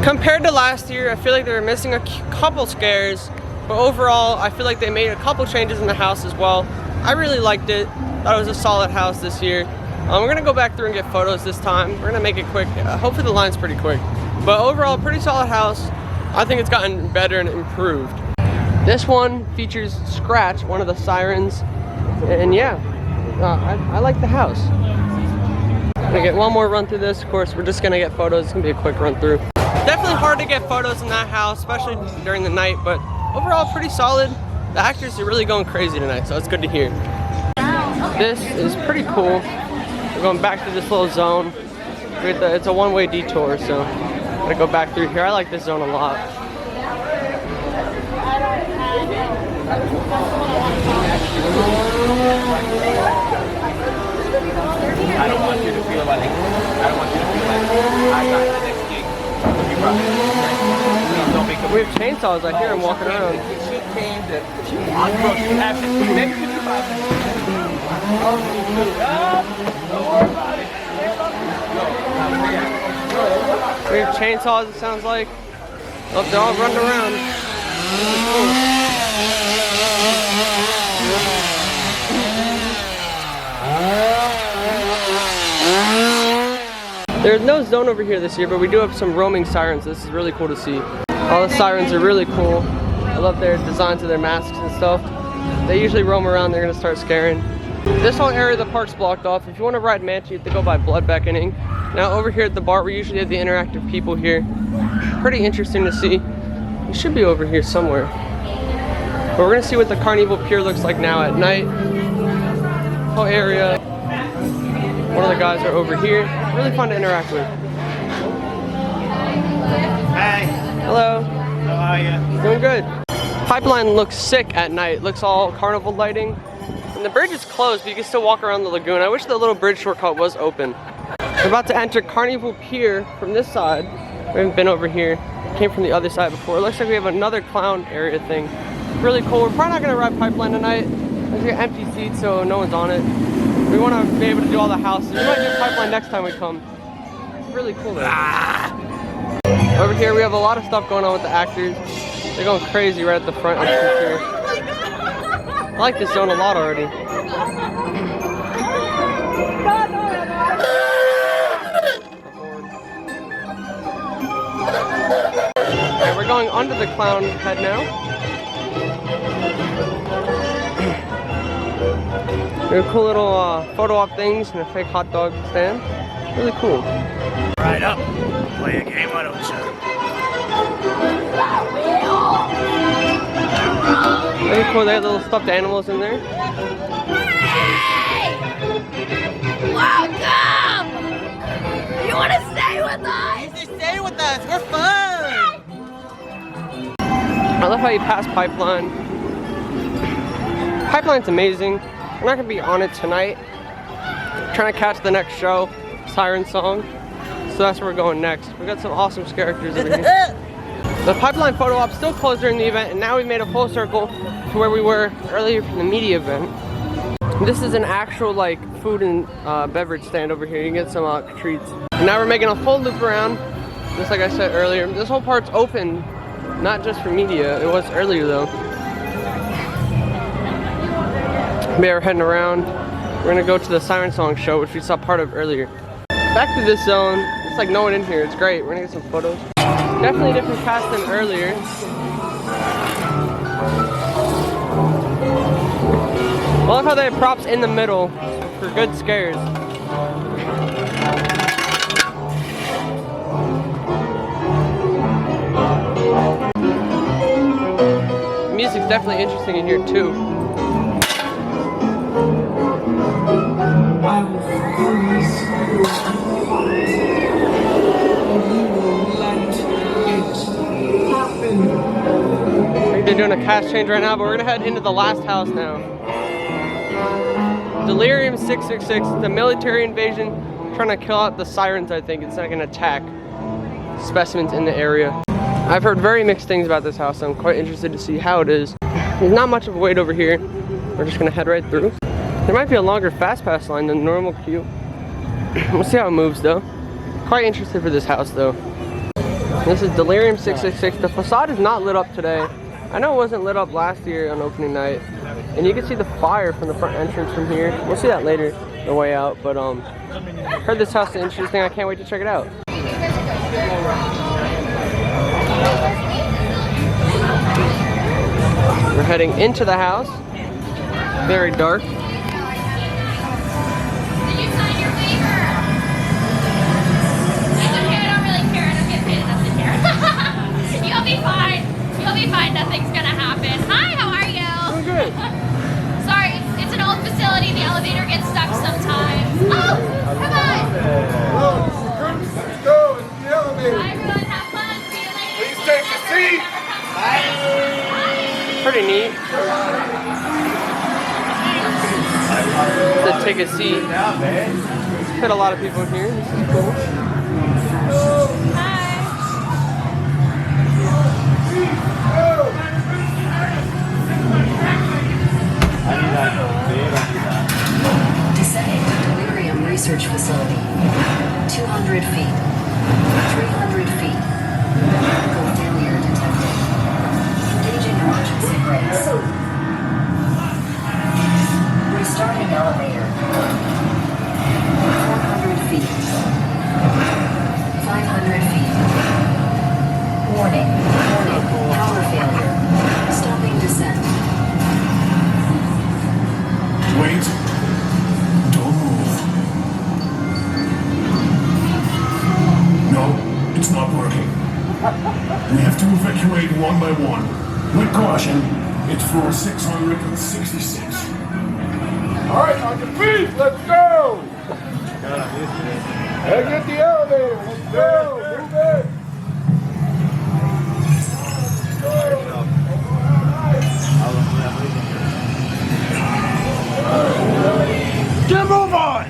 Speaker 1: Compared to last year, I feel like they were missing a couple scares, but overall, I feel like they made a couple changes in the house as well. I really liked it. Thought it was a solid house this year. We're gonna go back through and get photos this time. We're gonna make it quick. Hopefully the line's pretty quick. But overall, pretty solid house. I think it's gotten better and improved. This one features Scratch, one of the sirens. And yeah, I like the house. I'm gonna get one more run through this. Of course, we're just gonna get photos. It's gonna be a quick run through. Definitely hard to get photos in that house, especially during the night, but overall pretty solid. The actors are really going crazy tonight, so it's good to hear. This is pretty cool. We're going back to this little zone. It's a one-way detour, so I'm gonna go back through here. I like this zone a lot.
Speaker 3: I don't want you to feel like I got the next gig.
Speaker 1: We have chainsaws. I hear them walking around.
Speaker 3: She came to maybe we do 5 minutes.
Speaker 1: We have chainsaws, it sounds like. Oh, they're all running around. There's no zone over here this year, but we do have some roaming sirens. This is really cool to see. All the sirens are really cool. I love their designs of their masks and stuff. They usually roam around, they're gonna start scaring. This whole area of the park's blocked off. If you want to ride Manchi, you have to go by blood beckoning. Now over here at the bar, we usually have the interactive people here. Pretty interesting to see. We should be over here somewhere. But we're gonna see what the Carnival Pier looks like now at night. Whole area. One of the guys are over here. Really fun to interact with.
Speaker 6: Hi.
Speaker 1: Hello.
Speaker 6: How are you?
Speaker 1: Doing good. Pipeline looks sick at night. Looks all carnival lighting. And the bridge is closed, but you can still walk around the lagoon. I wish the little bridge shortcut was open. We're about to enter Carnival Pier from this side. We haven't been over here. Came from the other side before. It looks like we have another clown area thing. Really cool. We're probably not gonna ride Pipeline tonight. There's an empty seat, so no one's on it. We want to be able to do all the houses. We might do Pipeline next time we come. It's really cool though. Over here we have a lot of stuff going on with the actors. They're going crazy right at the front entrance here. I like this zone a lot already. Alright, we're going under the clown head now. There are cool little photo op things and a fake hot dog stand. Really cool.
Speaker 6: Right up. Play a game, why don't you?
Speaker 1: Really cool, they have little stuffed animals in there.
Speaker 5: Hey! Welcome! You want to stay with us?
Speaker 7: Just stay with us. We're fun.
Speaker 1: I love how you pass Pipeline. Pipeline's amazing. We're not gonna be on it tonight. Trying to catch the next show, Siren Song. So that's where we're going next. We got some awesome characters over here. The Pipeline photo op still closed during the event, and now we've made a full circle to where we were earlier from the media event. This is an actual like food and beverage stand over here. You can get some treats. And now we're making a full loop around. Just like I said earlier, this whole part's open, not just for media. It was earlier though. We're heading around. We're gonna go to the Siren Song show, which we saw part of earlier. Back to this zone. It's like no one in here. It's great. We're gonna get some photos. Definitely a different cast than earlier. I love how they have props in the middle for good scares. The music's definitely interesting in here too. They're doing a cast change right now, but we're gonna head into the last house now. Delirium 666, the military invasion, trying to kill out the sirens, I think. It's like an attack. Specimens in the area. I've heard very mixed things about this house, so I'm quite interested to see how it is. There's not much of a wait over here. We're just gonna head right through. There might be a longer fast pass line than normal queue. We'll see how it moves though. Quite interested for this house though. This is Delirium 666. The facade is not lit up today. I know it wasn't lit up last year on opening night. And you can see the fire from the front entrance from here. We'll see that later, the way out. But heard this house is interesting. I can't wait to check it out. We're heading into the house. Very dark.
Speaker 5: Did you sign your waiver? It's okay, I don't really care. I don't get paid enough to care. You'll be fine. You'll be fine. Nothing's gonna happen. Hi, how are you?
Speaker 1: Oh, good.
Speaker 5: Sorry, it's an old facility. The elevator gets stuck sometimes. Oh, come on.
Speaker 3: Let's go. It's the elevator.
Speaker 5: Hi, everyone. Have fun. See you later.
Speaker 3: Please take a seat.
Speaker 1: Pretty neat. To take a seat. Hit a lot of people in here. This is cool.
Speaker 10: Descending to Delirium Research Facility. 200 feet. 300 feet. Chemical failure detected. Engaging emergency brakes. Restarting elevator. 400 feet. 500 feet. Warning. Warning. Power failure. Stopping descent.
Speaker 6: Wait. Don't move. No, it's not working. We have to evacuate one by one. With caution, it's floor 666.
Speaker 3: All right, on your feet. Let's go. Exit the elevator. Let's go. Move it.
Speaker 6: Get a move on!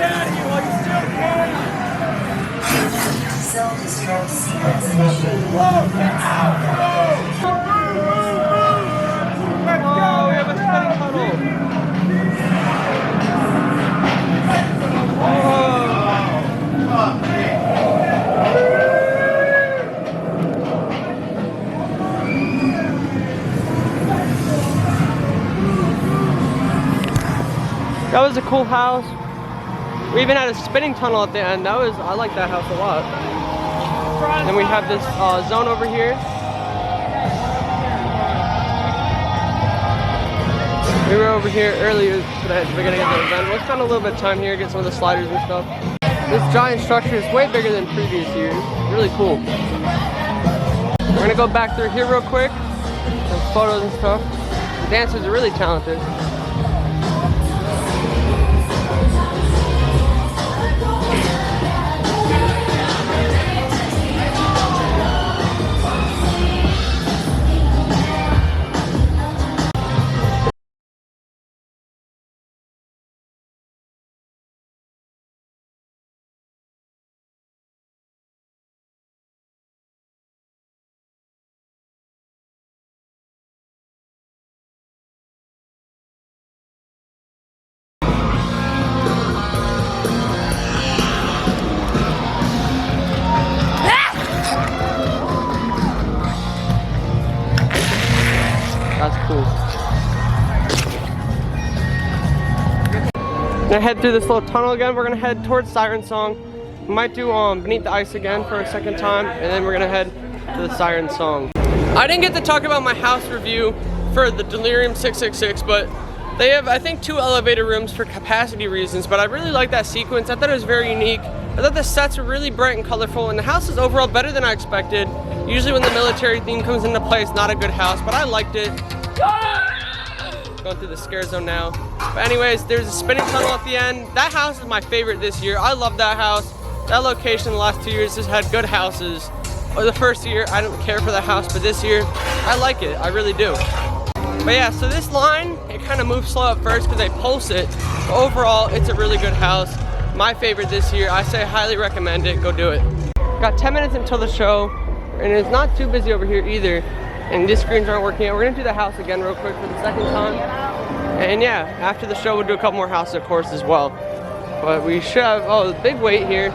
Speaker 8: out of here while you still can!
Speaker 10: Self-destruct sequence initiated.
Speaker 1: Let's go! We have a spinning tunnel. That was a cool house. We even had a spinning tunnel at the end. I like that house a lot. Then we have this zone over here. We were over here earlier today at the beginning of the event. We'll spend a little bit of time here, get some of the sliders and stuff. This giant structure is way bigger than previous years. Really cool. We're gonna go back through here real quick. Some photos and stuff. The dancers are really talented. That's cool. Gonna head through this little tunnel again. We're gonna head towards Siren Song. We might do Beneath the Ice again for a second time, and then we're gonna head to the Siren Song. I didn't get to talk about my house review for the Delirium 666, but they have, I think, 2 elevator rooms for capacity reasons, but I really like that sequence. I thought it was very unique. I thought the sets were really bright and colorful, and the house is overall better than I expected. Usually when the military theme comes into play, it's not a good house, but I liked it. Going through the scare zone now. But anyways, there's a spinning tunnel at the end. That house is my favorite this year. I love that house. That location the last 2 years has had good houses. Or the first year, I didn't care for the house, but this year, I like it. I really do. But yeah, so this line, it kind of moves slow at first because they pulse it. But overall, it's a really good house. My favorite this year. I say highly recommend it. Go do it. Got 10 minutes until the show, and it's not too busy over here either. And these screens aren't working yet. We're gonna do the house again real quick for the second time. And yeah, after the show, we'll do a couple more houses, of course, as well. But we should have, the big wait here.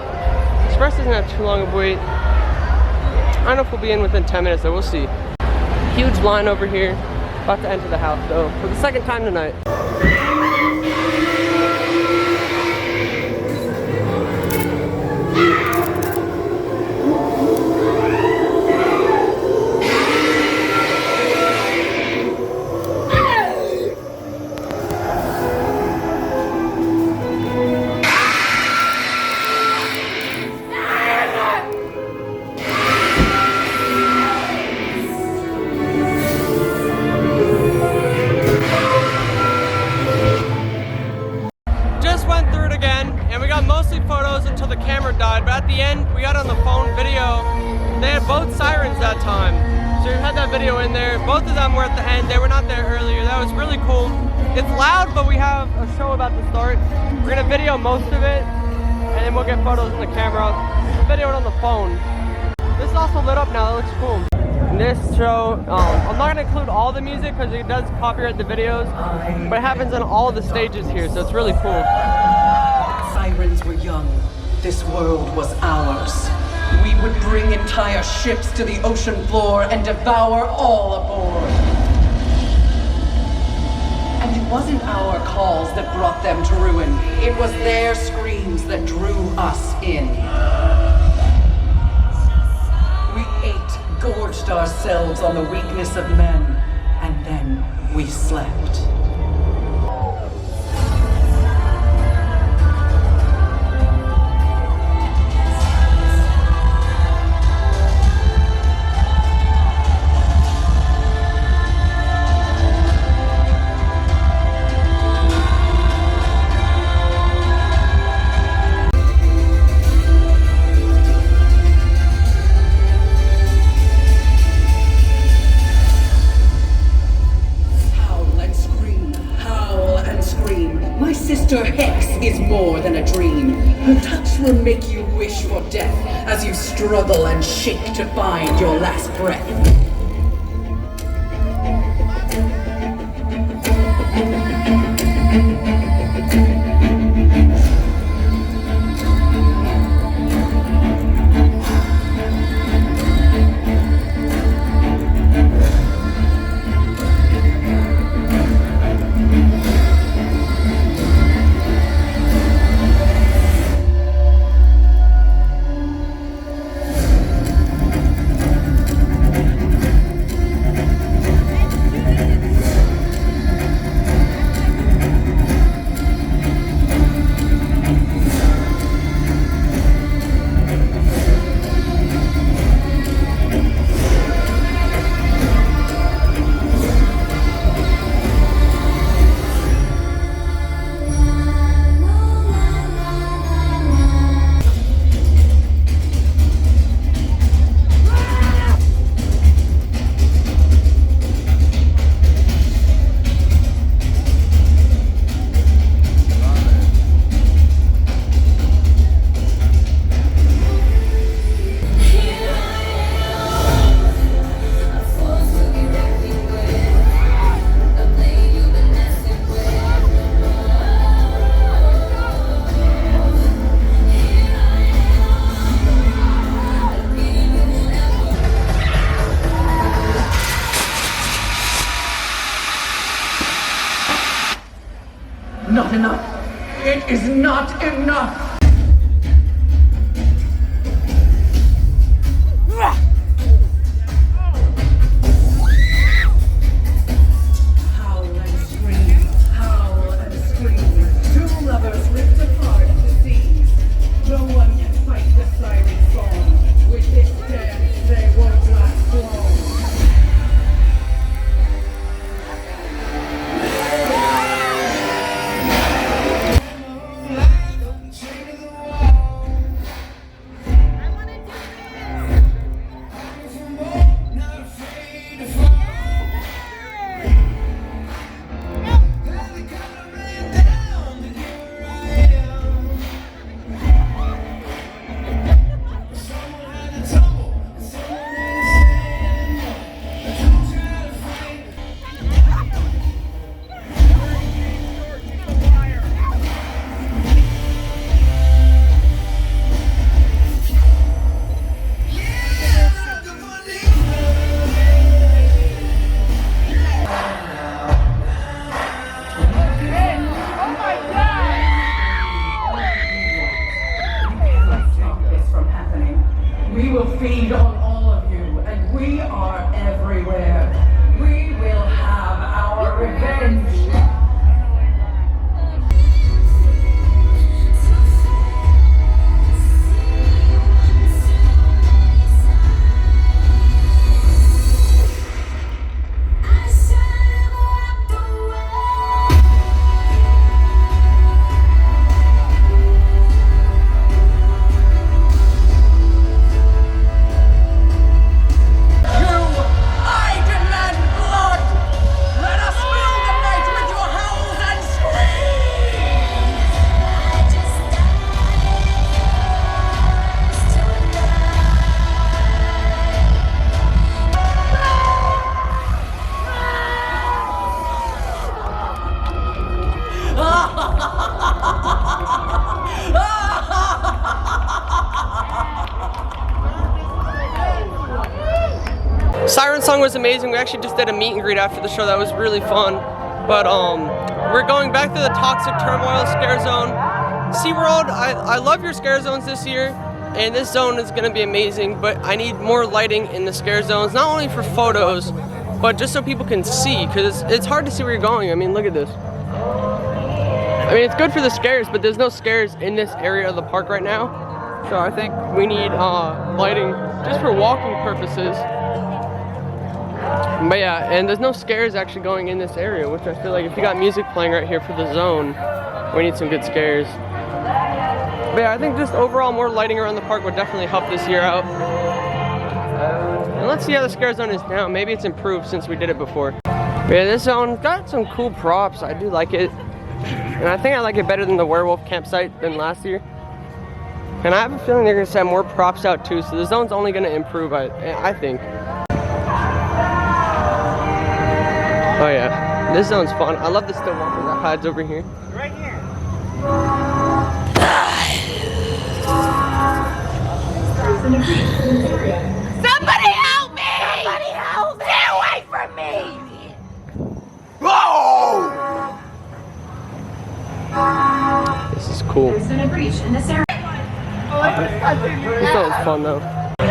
Speaker 1: Express doesn't have too long of a wait. I don't know if we'll be in within 10 minutes, so we'll see. Huge line over here. About to enter the house, though, for the second time tonight. Until the camera died, but at the end we got on the phone video. They had both sirens that time, so we had that video in there. Both of them were at the end. They were not there earlier. That was really cool. It's loud, but we have a show about to start. We're gonna video most of it, and then we'll get photos on the camera. Video it on the phone. This is also lit up now. It looks cool. In this show, I'm not gonna include all the music because it does copyright the videos, but it happens on all the stages here, so it's really cool.
Speaker 11: Sirens were young. This world was ours. We would bring entire ships to the ocean floor and devour all aboard. And it wasn't our calls that brought them to ruin. It was their screams that drew us in. We ate, gorged ourselves on the weakness of men, and then we slept. Howl and scream Howl-O-Scream. Her touch will make you wish for death as you struggle and shake to find your last breath. Not enough. It is not enough. Howl and scream, howl and scream. Two lovers ripped apart at the seams. No one can fight the siren song. With this dance, they won't last long. We will feed on all of you, and we are everywhere. We will have our revenge.
Speaker 1: Siren Song was amazing. We actually just did a meet and greet after the show. That was really fun. But we're going back to the Toxic Turmoil Scare Zone. SeaWorld, I love your scare zones this year, and this zone is going to be amazing, but I need more lighting in the scare zones, not only for photos, but just so people can see, because it's hard to see where you're going. I mean, look at this. I mean, it's good for the scares, but there's no scares in this area of the park right now. So I think we need lighting just for walking purposes. But yeah, and there's no scares actually going in this area, which I feel like if you got music playing right here for the zone, we need some good scares. But yeah, I think just overall more lighting around the park would definitely help this year out. And let's see how the scare zone is now. Maybe it's improved since we did it before. But yeah, this zone got some cool props. I do like it. And I think I like it better than the werewolf campsite than last year. And I have a feeling they're gonna set more props out too, so the zone's only gonna improve, I think. Oh yeah, this zone's fun. I love the still walker that hides over here.
Speaker 2: Right here.
Speaker 5: Somebody help me! Somebody help me! Stay away from me!
Speaker 1: This is cool.
Speaker 10: There's been a breach in this area.
Speaker 1: This zone's fun though.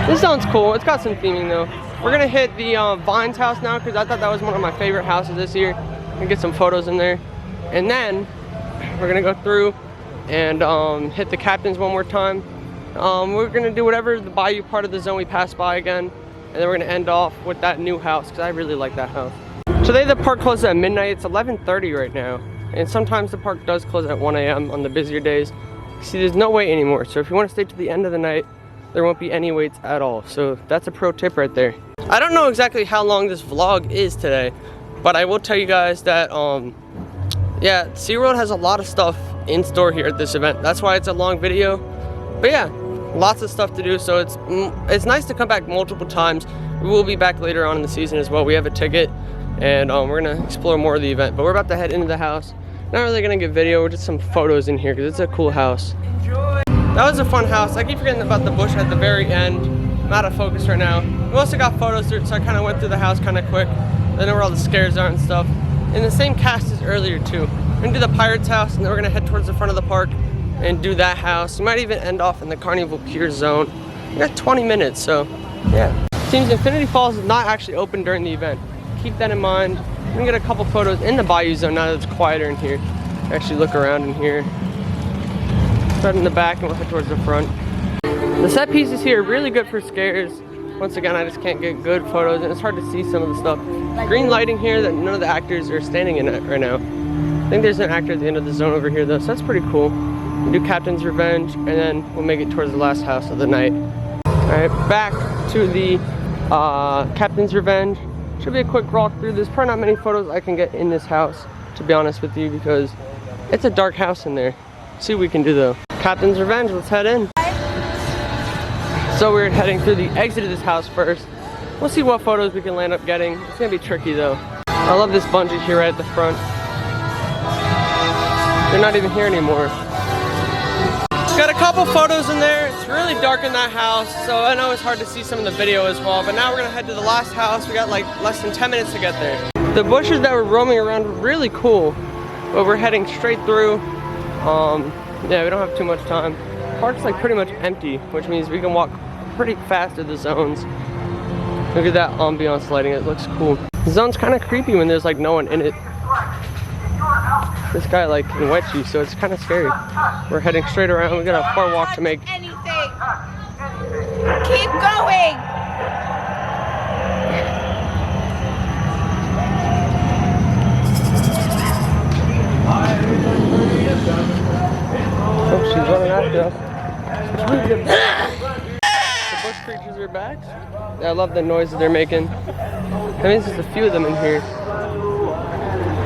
Speaker 1: This zone's cool. It's got some theming though. We're gonna hit the Vines house now because I thought that was one of my favorite houses this year. And get some photos in there. And then we're gonna go through and hit the captains one more time. We're gonna do whatever the bayou part of the zone we pass by again. And then we're gonna end off with that new house because I really like that house. Today the park closes at midnight. It's 11:30 right now. And sometimes the park does close at 1 a.m. on the busier days. See, there's no wait anymore. So if you want to stay to the end of the night, there won't be any waits at all. So that's a pro tip right there. I don't know exactly how long this vlog is today, but I will tell you guys that, yeah, SeaWorld has a lot of stuff in store here at this event. That's why it's a long video. But yeah, lots of stuff to do. So it's nice to come back multiple times. We will be back later on in the season as well. We have a ticket. And we're gonna explore more of the event, but we're about to head into the house. Not really gonna get video, we're just some photos in here because it's a cool house. Enjoy. That was a fun house. I keep forgetting about the bush at the very end. I'm out of focus right now. We also got photos through it, so I kind of went through the house kind of quick. I know where all the scares are and stuff. And the same cast as earlier too. We're gonna do the Pirates house, and then we're gonna head towards the front of the park and do that house. We might even end off in the Carnival Pier zone. We got 20 minutes, so yeah. Seems Infinity Falls is not actually open during the event. Keep that in mind. I'm gonna get a couple photos in the bayou zone now that it's quieter in here. Actually look around in here. Start in the back and we'll head towards the front. The set pieces here are really good for scares. Once again, I just can't get good photos and it's hard to see some of the stuff. Green lighting here that none of the actors are standing in it right now. I think there's an actor at the end of the zone over here though, so that's pretty cool. We'll do Captain's Revenge and then we'll make it towards the last house of the night. Alright, back to the Captain's Revenge. Should be a quick walk through. There's probably not many photos I can get in this house, to be honest with you, because it's a dark house in there. See what we can do though. Captain's Revenge, let's head in. So we're heading through the exit of this house first. We'll see what photos we can land up getting. It's gonna be tricky though. I love this bungee here right at the front. They're not even here anymore. Got a couple photos in there. It's really dark in that house, so I know it's hard to see some in the video as well, but now we're gonna head to the last house. We got like less than 10 minutes to get there. The bushes that were roaming around were really cool, but we're heading straight through. Yeah, we don't have too much time. Park's like pretty much empty, which means we can walk pretty fast to the zones. Look at that ambiance lighting, it looks cool. The zone's kind of creepy when there's like no one in it. This guy like can wet you, so it's kind of scary. We're heading straight around. We got a far walk to make.
Speaker 5: Anything. Keep going.
Speaker 1: Oh, she's running after us. The bush creatures are back. I love the noises they're making. I mean, there's just a few of them in here.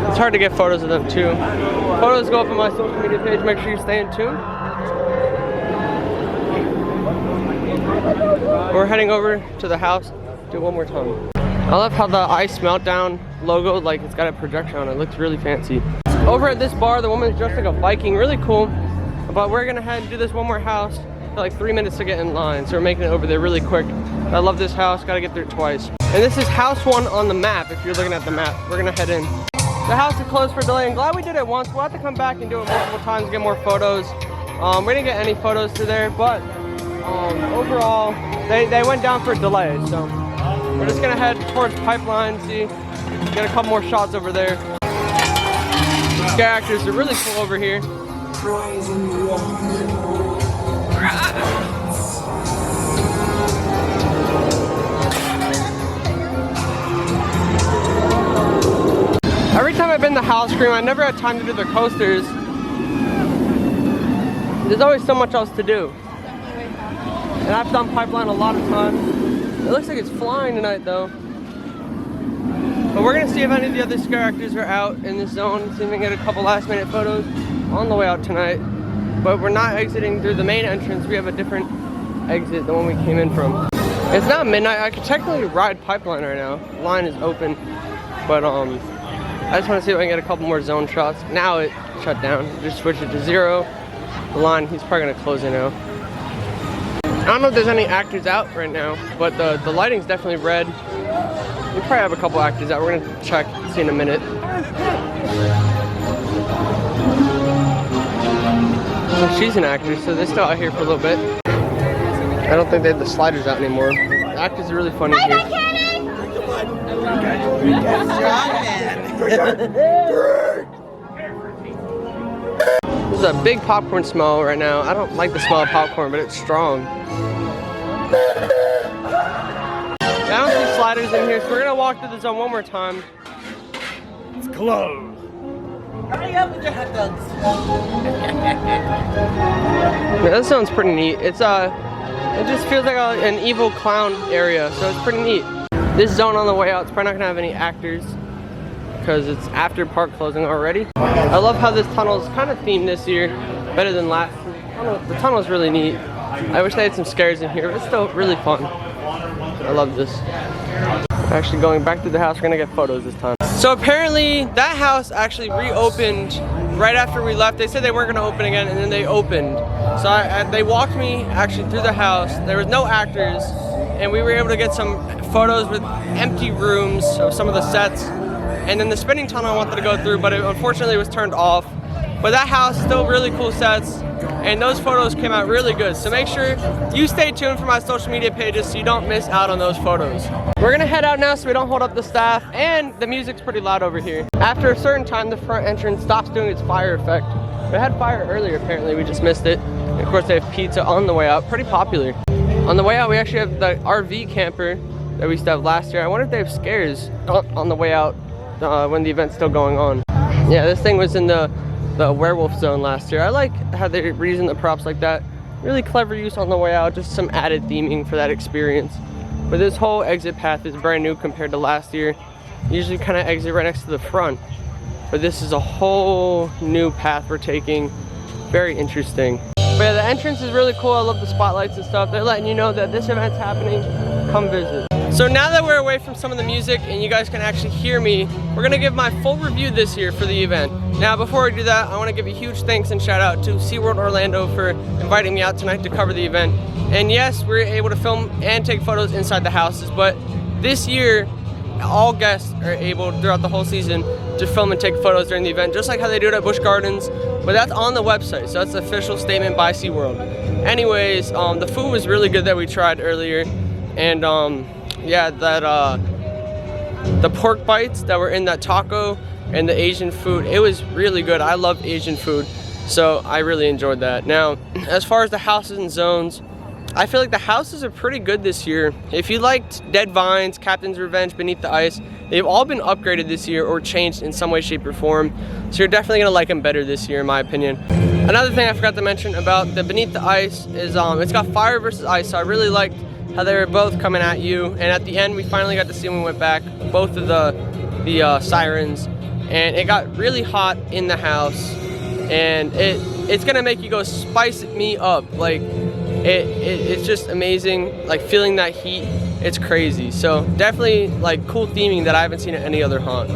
Speaker 1: It's hard to get photos of them too. Photos go up on my social media page. Make sure you stay in tune. We're heading over to the house. Do it one more time. I love how the Ice Meltdown logo, like it's got a projection on it. It looks really fancy. Over at this bar, the woman's dressed like a Viking. Really cool. But we're gonna head and do this one more house. Like 3 minutes to get in line, so we're making it over there really quick. I love this house. Gotta get there twice. And this is house 1 on the map. If you're looking at the map, we're gonna head in. The house is closed for delay. I'm glad we did it once. We'll have to come back and do it multiple times to get more photos. We didn't get any photos through there, but overall, they went down for a delay. So we're just gonna head towards Pipeline, see, get a couple more shots over there. These characters are really cool over here. Every time I've been to Howl-O-Scream, I never had time to do the coasters. There's always so much else to do. And I've done Pipeline a lot of times. It looks like it's flying tonight though. But we're gonna see if any of the other characters are out in this zone, see if we can get a couple last minute photos. on the way out tonight, but we're not exiting through the main entrance. We have a different exit than when we came in from. It's not midnight. I could technically ride Pipeline right now. Line is open, but I just want to see if I can get a couple more zone shots. Now it shut down. Just switch it to 0. The line, he's probably gonna close it now. I don't know if there's any actors out right now, but the lighting's definitely red. We probably have a couple actors out. We're gonna check, see in a minute. Well, she's an actress, so they're still out here for a little bit. I don't think they have the sliders out anymore. The actors are really funny here. There's a big popcorn smell right now. I don't like the smell of popcorn, but it's strong. I don't see sliders in here, so we're gonna walk through the zone one more time.
Speaker 8: It's closed.
Speaker 7: Hurry up with your hot dogs.
Speaker 1: Yeah, that sounds pretty neat. It's it just feels like an evil clown area, so it's pretty neat. This zone on the way out is probably not gonna have any actors because it's after park closing already. I love how this tunnel is kind of themed this year, better than last. The tunnel is really neat. I wish they had some scares in here, but it's still really fun. I love this. Actually going back to the house, we're gonna get photos this time. So apparently that house actually reopened right after we left. They said they weren't gonna open again, and then they opened. So they walked me actually through the house. There was no actors, and we were able to get some photos with empty rooms of some of the sets. And then the spinning tunnel I wanted to go through, but it unfortunately was turned off. But that house, still really cool sets, and those photos came out really good. So make sure you stay tuned for my social media pages so you don't miss out on those photos. We're gonna head out now so we don't hold up the staff, and the music's pretty loud over here. After a certain time, the front entrance stops doing its fire effect. It had fire earlier, apparently, we just missed it. And of course, they have pizza on the way out, pretty popular. On the way out, we actually have the RV camper that we used to have last year. I wonder if they have scares on the way out when the event's still going on. Yeah, this thing was in the werewolf zone last year. I like how they're reusing the props like that. Really clever use on the way out, just some added theming for that experience. But this whole exit path is brand new compared to last year. Usually kind of exit right next to the front. But this is a whole new path we're taking. Very interesting. But yeah, the entrance is really cool. I love the spotlights and stuff. They're letting you know that this event's happening. Come visit. So now that we're away from some of the music and you guys can actually hear me, we're gonna give my full review this year for the event. Now before we do that, I wanna give a huge thanks and shout out to SeaWorld Orlando for inviting me out tonight to cover the event. And yes, we're able to film and take photos inside the houses, but this year, all guests are able throughout the whole season to film and take photos during the event, just like how they do it at Busch Gardens, but that's on the website, so that's the official statement by SeaWorld. Anyways, the food was really good that we tried earlier, and yeah, the pork bites that were in that taco and the Asian food, it was really good. I love Asian food, so I really enjoyed that. Now, as far as the houses and zones, I feel like the houses are pretty good this year. If you liked Dead Vines, Captain's Revenge, Beneath the Ice, they've all been upgraded this year or changed in some way, shape, or form. So you're definitely gonna like them better this year, in my opinion. Another thing I forgot to mention about the Beneath the Ice is it's got fire versus ice, so I really liked how they were both coming at you. And at the end, we finally got to see when we went back, both of the sirens. And it got really hot in the house. And it's gonna make you go spice me up. Like, it's just amazing, like feeling that heat. It's crazy. So definitely like cool theming that I haven't seen at any other haunt.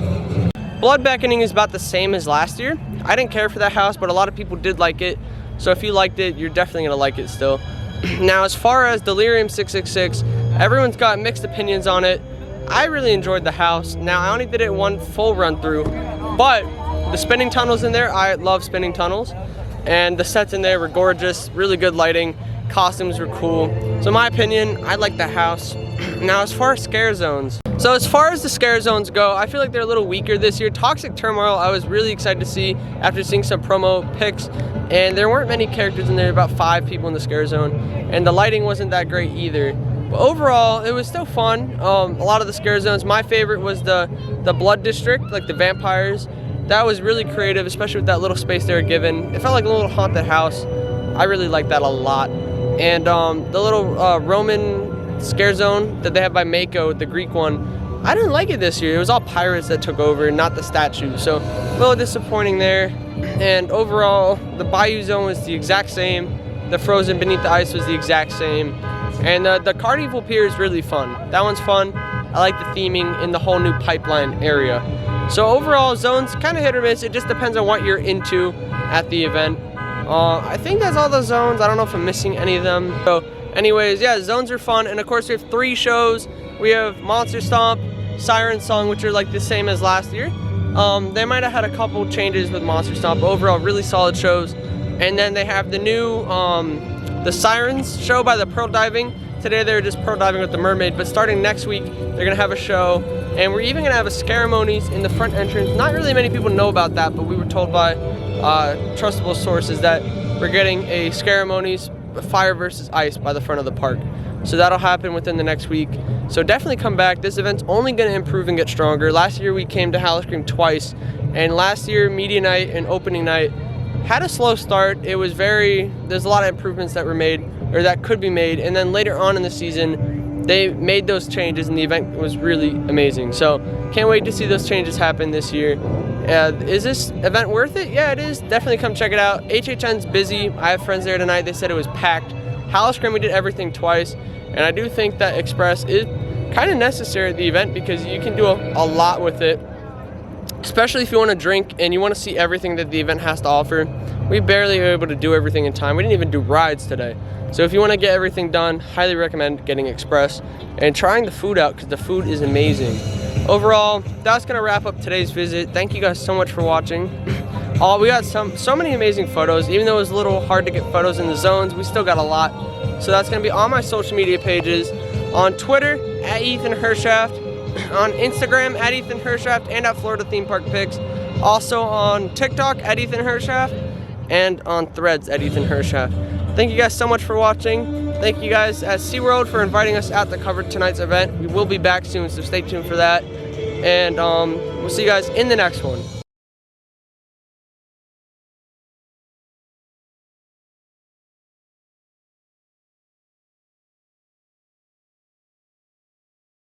Speaker 1: Blood Beckoning is about the same as last year. I didn't care for that house, but a lot of people did like it. So if you liked it, you're definitely gonna like it still. Now, as far as Delirium 666, everyone's got mixed opinions on it. I really enjoyed the house. Now, I only did it one full run through, but the spinning tunnels in there, I love spinning tunnels. And the sets in there were gorgeous, really good lighting. Costumes were cool. So in my opinion, I like the house. Now as far as scare zones. So as far as the scare zones go, I feel like they're a little weaker this year. Toxic Turmoil, I was really excited to see after seeing some promo pics. And there weren't many characters in there, about 5 people in the scare zone. And the lighting wasn't that great either. But overall, it was still fun. A lot of the scare zones, my favorite was the Blood District, like the vampires. That was really creative, especially with that little space they were given. It felt like a little haunted house. I really liked that a lot. And the little Roman scare zone that they have by Mako, the Greek one, I didn't like it this year. It was all pirates that took over, not the statue. So a little disappointing there. And overall, the Bayou Zone was the exact same. The Frozen Beneath the Ice was the exact same. And the Carnival Pier is really fun. That one's fun. I like the theming in the whole new pipeline area. So overall, zones kind of hit or miss. It just depends on what you're into at the event. I think that's all the zones. I don't know if I'm missing any of them. So anyways, yeah, zones are fun. And of course, we have 3 shows. We have Monster Stomp, Siren Song, which are like the same as last year. They might have had a couple changes with Monster Stomp, but overall, really solid shows. And then they have the new, the Sirens show by the Pearl Diving. Today they were just pearl diving with the mermaid, but starting next week, they're gonna have a show. And we're even gonna have a Scaramonies in the front entrance. Not really many people know about that, but we were told by trustable sources that we're getting a Scaramonies Fire versus Ice by the front of the park. So that'll happen within the next week. So definitely come back. This event's only gonna improve and get stronger. Last year we came to Howl-O-Scream twice, and last year media night and opening night had a slow start. It was there's a lot of improvements that were made, or that could be made, and then later on in the season, they made those changes and the event was really amazing. So can't wait to see those changes happen this year. Is this event worth it? Yeah, it is. Definitely come check it out. HHN's busy. I have friends there tonight. They said it was packed. Howl-O-Scream, we did everything twice, and I do think that Express is kind of necessary at the event because you can do a lot with it. Especially if you want to drink and you want to see everything that the event has to offer. We barely were able to do everything in time. We didn't even do rides today. So if you want to get everything done, highly recommend getting Express and trying the food out because the food is amazing. Overall, that's going to wrap up today's visit. Thank you guys so much for watching. We got so many amazing photos. Even though it was a little hard to get photos in the zones, we still got a lot. So that's going to be on my social media pages. On Twitter, at Ethan Hershaft. On Instagram, at Ethan Hershaft, and at Florida Theme Park Pics. Also on TikTok, at Ethan Hershaft, and on Threads, at Ethan Hershaft. Thank you guys so much for watching. Thank you guys at SeaWorld for inviting us out to cover tonight's event. We will be back soon, so stay tuned for that. And we'll see you guys in the next one.